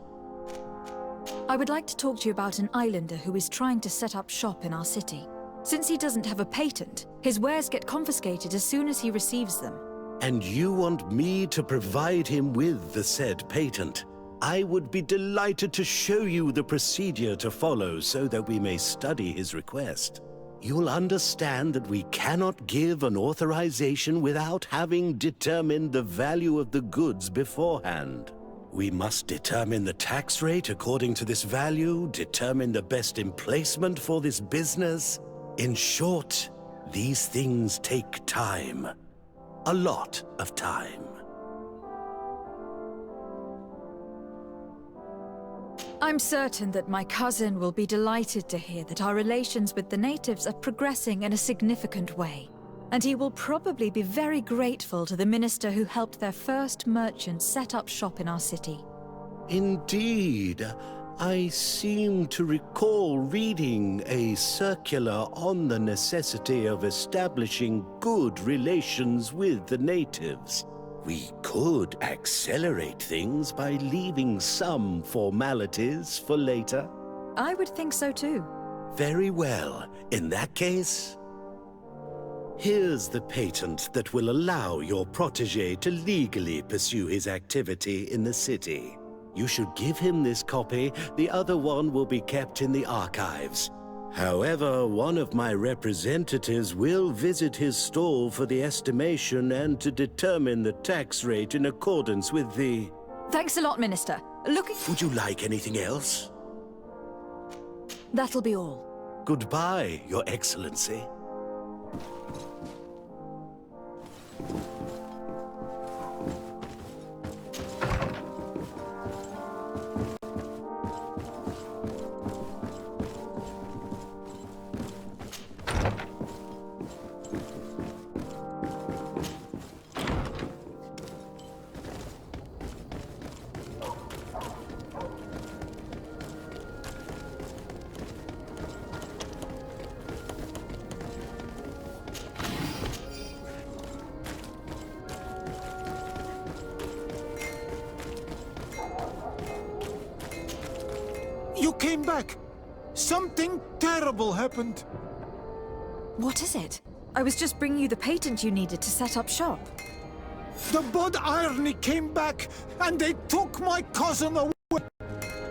I would like to talk to you about an islander who is trying to set up shop in our city. Since he doesn't have a patent, his wares get confiscated as soon as he receives them. And you want me to provide him with the said patent? I would be delighted to show you the procedure to follow so that we may study his request. You'll understand that we cannot give an authorization without having determined the value of the goods beforehand. We must determine the tax rate according to this value, determine the best emplacement for this business. In short, these things take time. A lot of time. I'm certain that my cousin will be delighted to hear that our relations with the natives are progressing in a significant way. And he will probably be very grateful to the minister who helped their first merchant set up shop in our city. Indeed. I seem to recall reading a circular on the necessity of establishing good relations with the natives. We could accelerate things by leaving some formalities for later. I would think so too. Very well. In that case, here's the patent that will allow your protégé to legally pursue his activity in the city. You should give him this copy. The other one will be kept in the archives. However, one of my representatives will visit his stall for the estimation and to determine the tax rate in accordance with the... Thanks a lot, Minister. Would you like anything else? That'll be all. Goodbye, Your Excellency. You came back! Something terrible happened! What is it? I was just bringing you the patent you needed to set up shop. The Bud Irony came back, and they took my cousin away!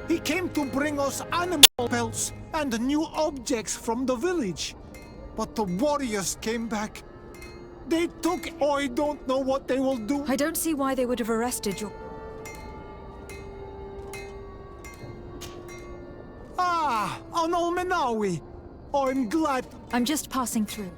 He came to bring us animal pelts and new objects from the village. But the warriors came back. They took... I don't know what they will do. I don't see why they would have arrested you. Ah, an Almenawi. I'm glad. I'm just passing through.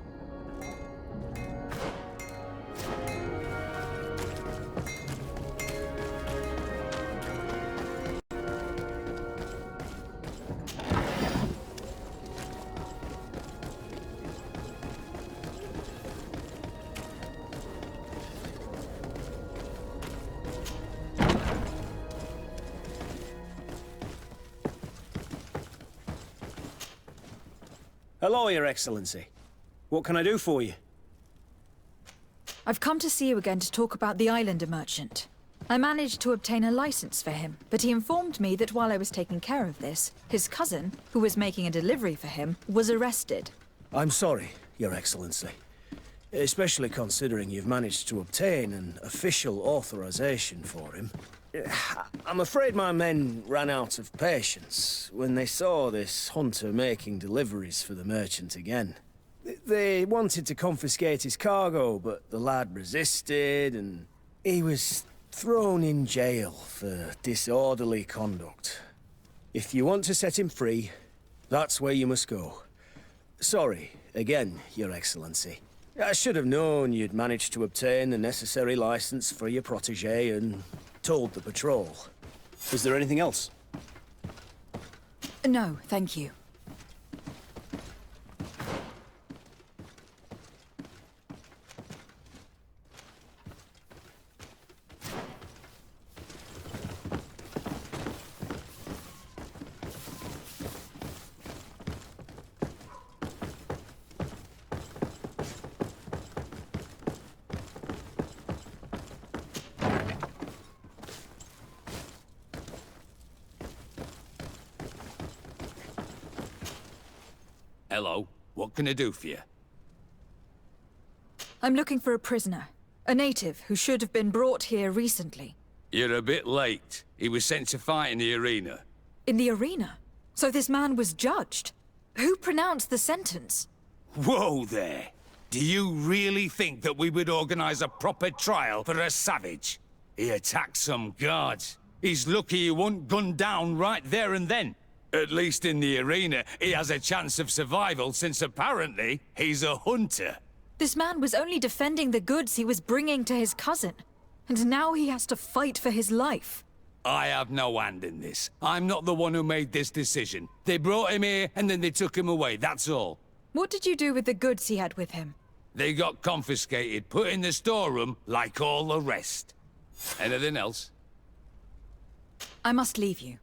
Hello, Your Excellency. What can I do for you? I've come to see you again to talk about the Islander merchant. I managed to obtain a license for him, but he informed me that while I was taking care of this, his cousin, who was making a delivery for him, was arrested. I'm sorry, Your Excellency. Especially considering you've managed to obtain an official authorization for him. I'm afraid my men ran out of patience when they saw this hunter making deliveries for the merchant again. They wanted to confiscate his cargo, but the lad resisted, and he was thrown in jail for disorderly conduct. If you want to set him free, that's where you must go. Sorry, again, Your Excellency. I should have known you'd managed to obtain the necessary license for your protégé and told the patrol. Is there anything else? No, thank you. Hello, what can I do for you? I'm looking for a prisoner. A native who should have been brought here recently. You're a bit late. He was sent to fight in the arena. In the arena? So this man was judged? Who pronounced the sentence? Whoa there! Do you really think that we would organize a proper trial for a savage? He attacked some guards. He's lucky he wasn't gunned down right there and then. At least in the arena, he has a chance of survival since apparently he's a hunter. This man was only defending the goods he was bringing to his cousin. And now he has to fight for his life. I have no hand in this. I'm not the one who made this decision. They brought him here and then they took him away, that's all. What did you do with the goods he had with him? They got confiscated, put in the storeroom like all the rest. Anything else? I must leave you.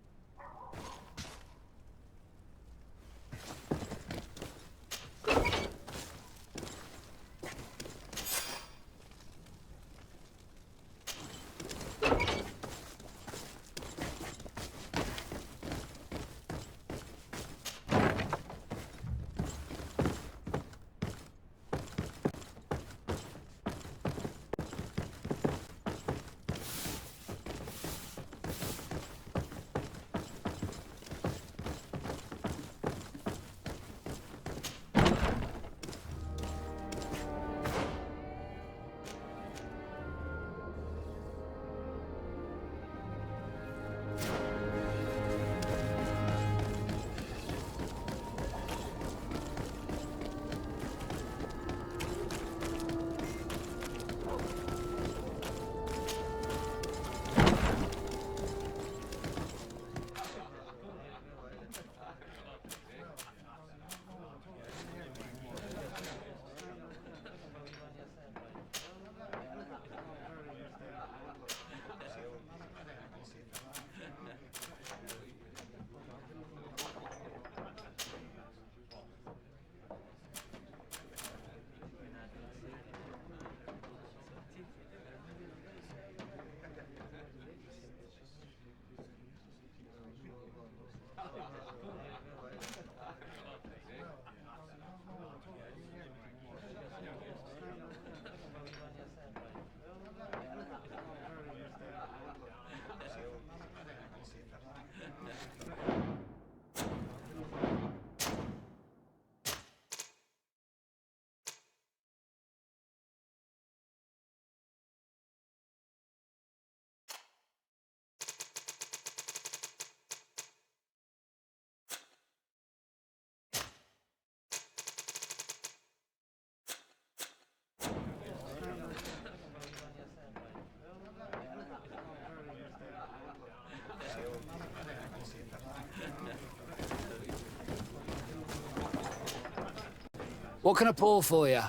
What can I pour for you?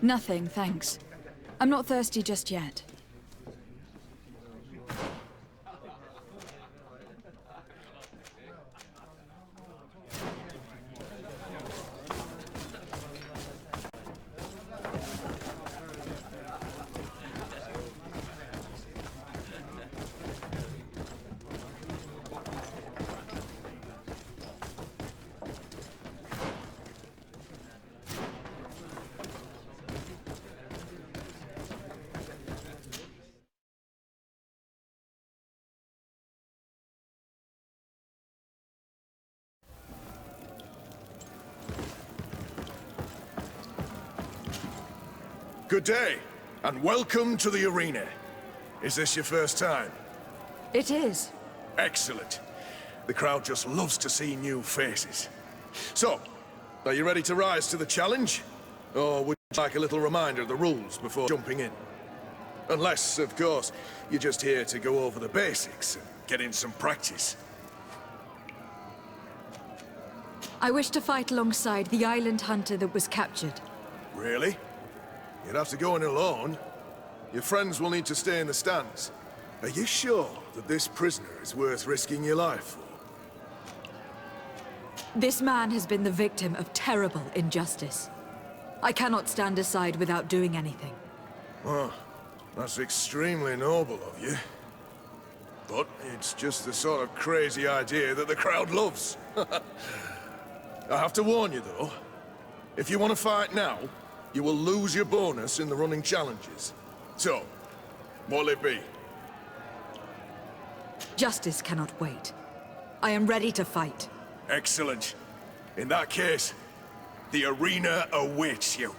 Nothing, thanks. I'm not thirsty just yet. Good day, and welcome to the arena. Is this your first time? It is. Excellent. The crowd just loves to see new faces. So, are you ready to rise to the challenge? Or would you like a little reminder of the rules before jumping in? Unless, of course, you're just here to go over the basics and get in some practice. I wish to fight alongside the island hunter that was captured. Really? You'd have to go in alone. Your friends will need to stay in the stands. Are you sure that this prisoner is worth risking your life for? This man has been the victim of terrible injustice. I cannot stand aside without doing anything. Oh, that's extremely noble of you. But it's just the sort of crazy idea that the crowd loves. I have to warn you, though. If you want to fight now, you will lose your bonus in the running challenges. So, what'll it be? Justice cannot wait. I am ready to fight. Excellent. In that case, the arena awaits you.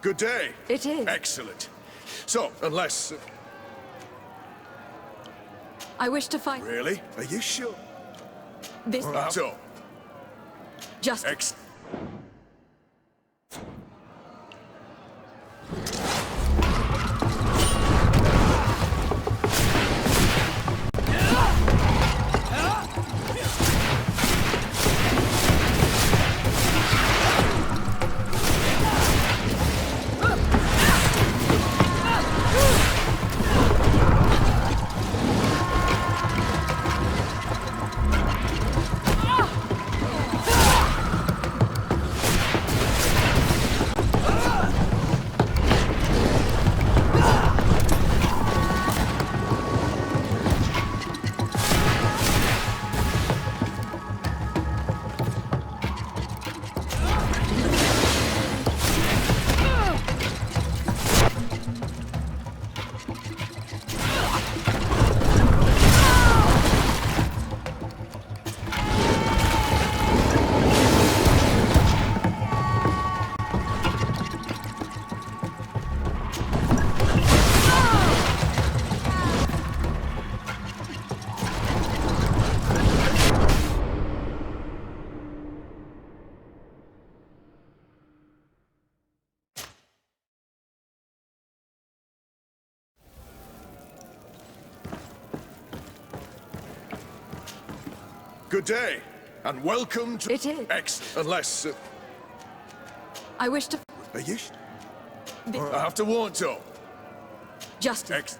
Good day. It is. Excellent. So, unless... I wish to fight... Really? Are you sure? This... So... Justice. Good day, and welcome to... It is. Excellent. Unless... I wish to... Are you... I have to warn you. Justice.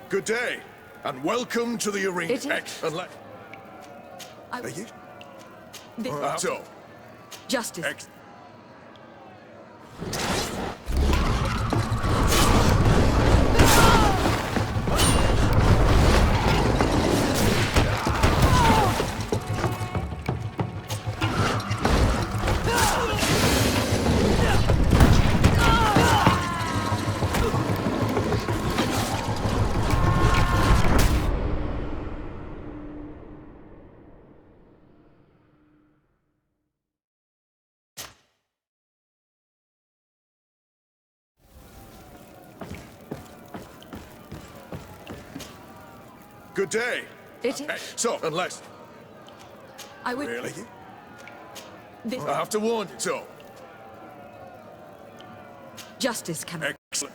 Good day, and welcome to the arena. It is. Are you... This... So... Justice. Good day. It is. So, unless... I would... Really? This... I have to warn you, so... Justice coming. Excellent.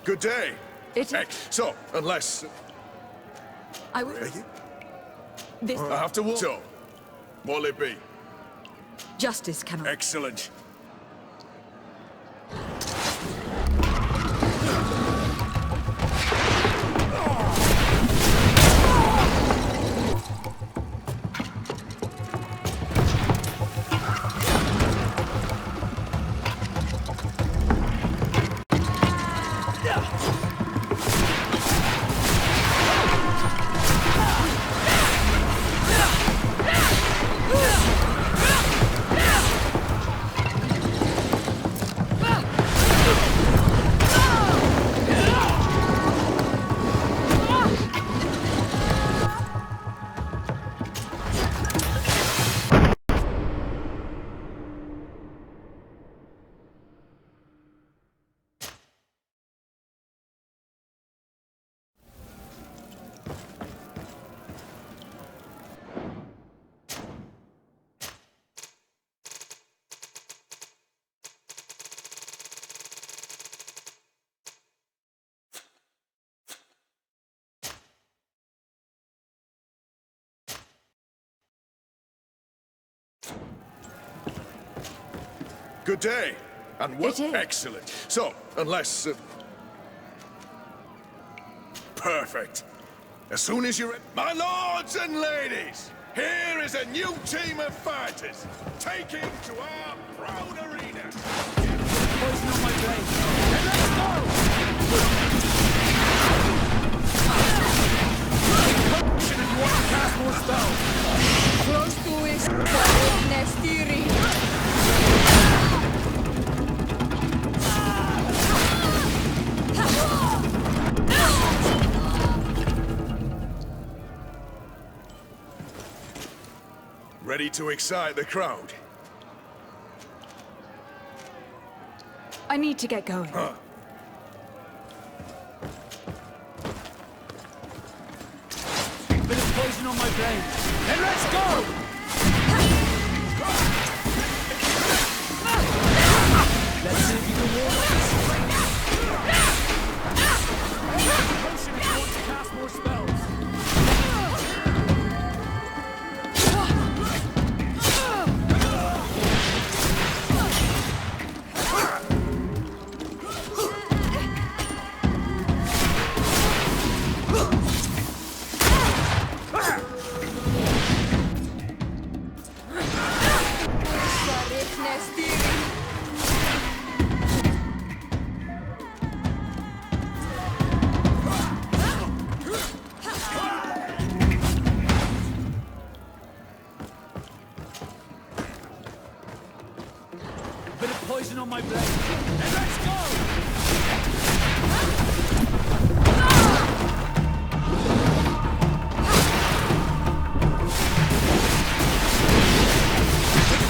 Good day. So, unless... I will... This... I have to walk. So, what'll it be? Justice cannot... Excellent. Good day. And what? Excellent. So, unless... Perfect. As soon as you're... My lords and ladies, here is a new team of fighters, taking to our proud arena. Poison on my blade. And let's go! If you want to cast more spells. Close to it. Nestiri. Ready to excite the crowd? I need to get going. Huh. Bit of poison on my blade. Then let's go! Let's see if you can warm this. Potion if you want to cast more spells. Bit of poison on my blade. And let's go!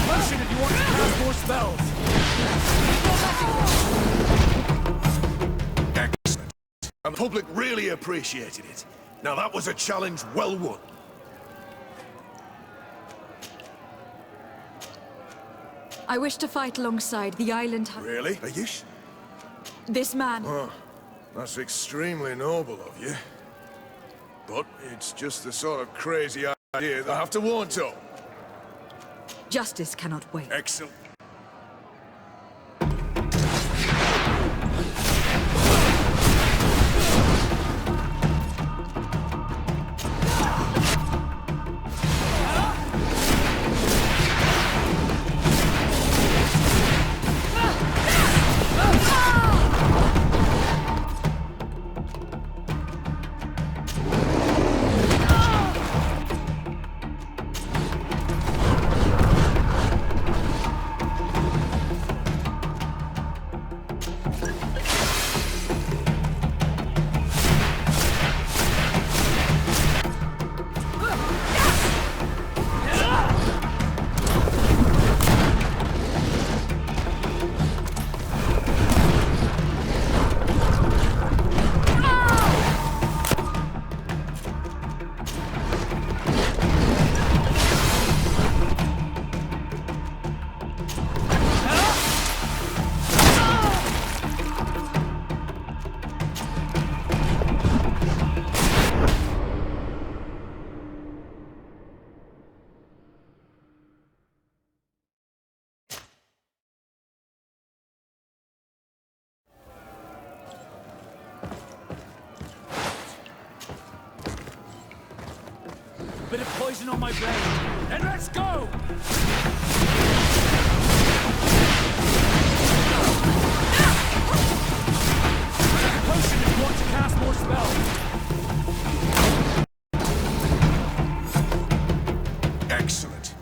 Potion if you want to cast more spells. Excellent. And the public really appreciated it. Now that was a challenge well won. I wish to fight alongside the island... Really? Are you This man... Oh, that's extremely noble of you. But it's just the sort of crazy idea that I have to warn to. Justice cannot wait. Excellent. bit of poison on my blade. Then let's go! Potion if you want to cast more spells. Excellent.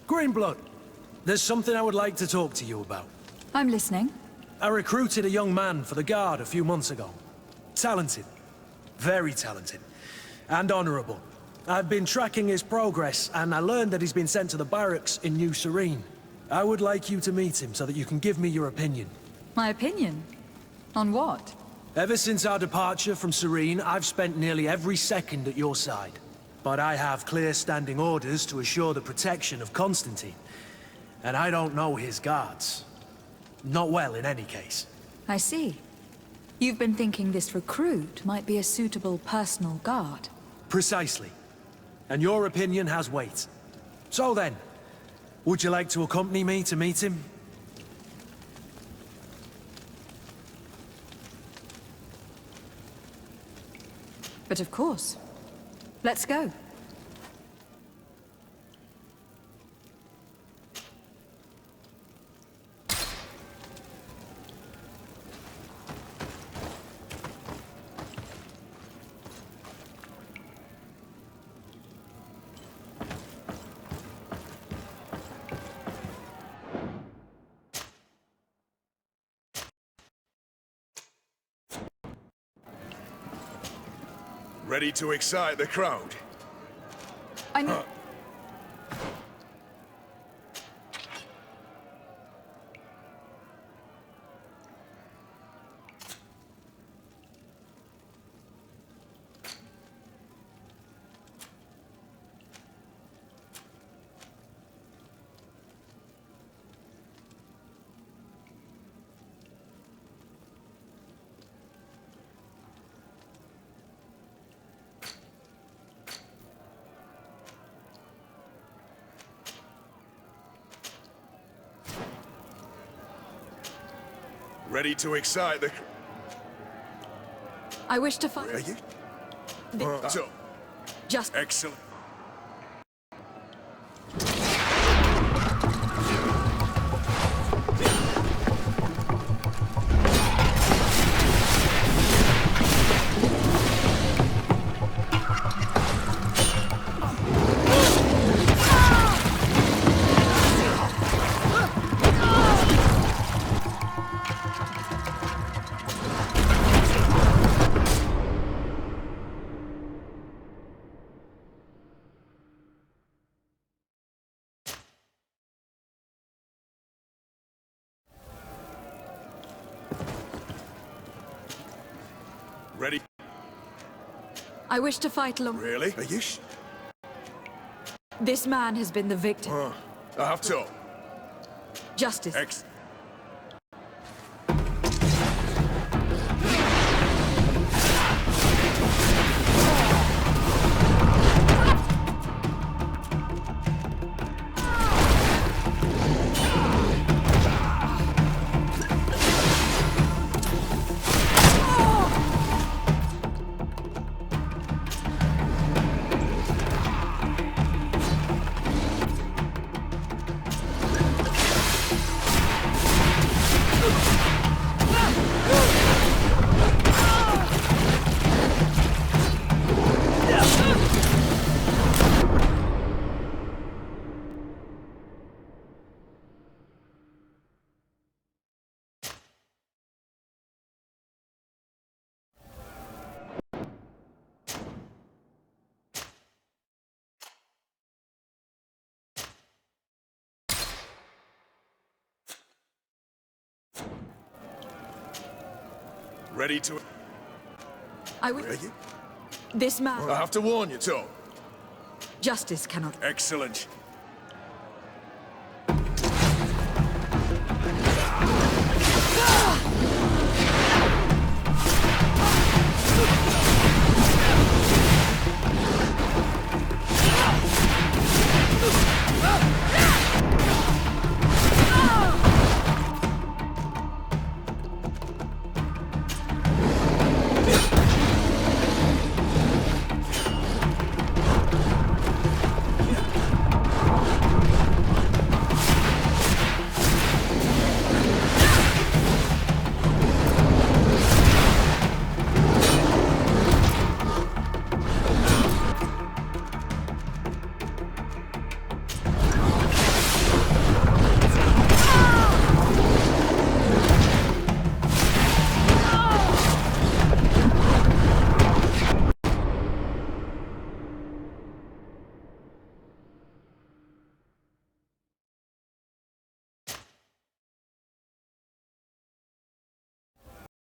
Greenblood, there's something I would like to talk to you about. I'm listening. I recruited a young man for the Guard a few months ago. Talented. Very talented. And honorable. I've been tracking his progress, and I learned that he's been sent to the barracks in New Serene. I would like you to meet him so that you can give me your opinion. My opinion? On what? Ever since our departure from Serene, I've spent nearly every second at your side. But I have clear standing orders to assure the protection of Constantine. And I don't know his guards. Not well, in any case. I see. You've been thinking this recruit might be a suitable personal guard. Precisely. And your opinion has weight. So then, would you like to accompany me to meet him? But of course. Let's go. Ready to excite the crowd? I know. Ready to excite the... I wish to find... Are you? So, Just... excellent. Ready? I wish to fight along... Really? Are you This man has been the victim. I have to. Justice. Ready to... I wish... This man... I have to warn you, Tom. Justice cannot... Excellent.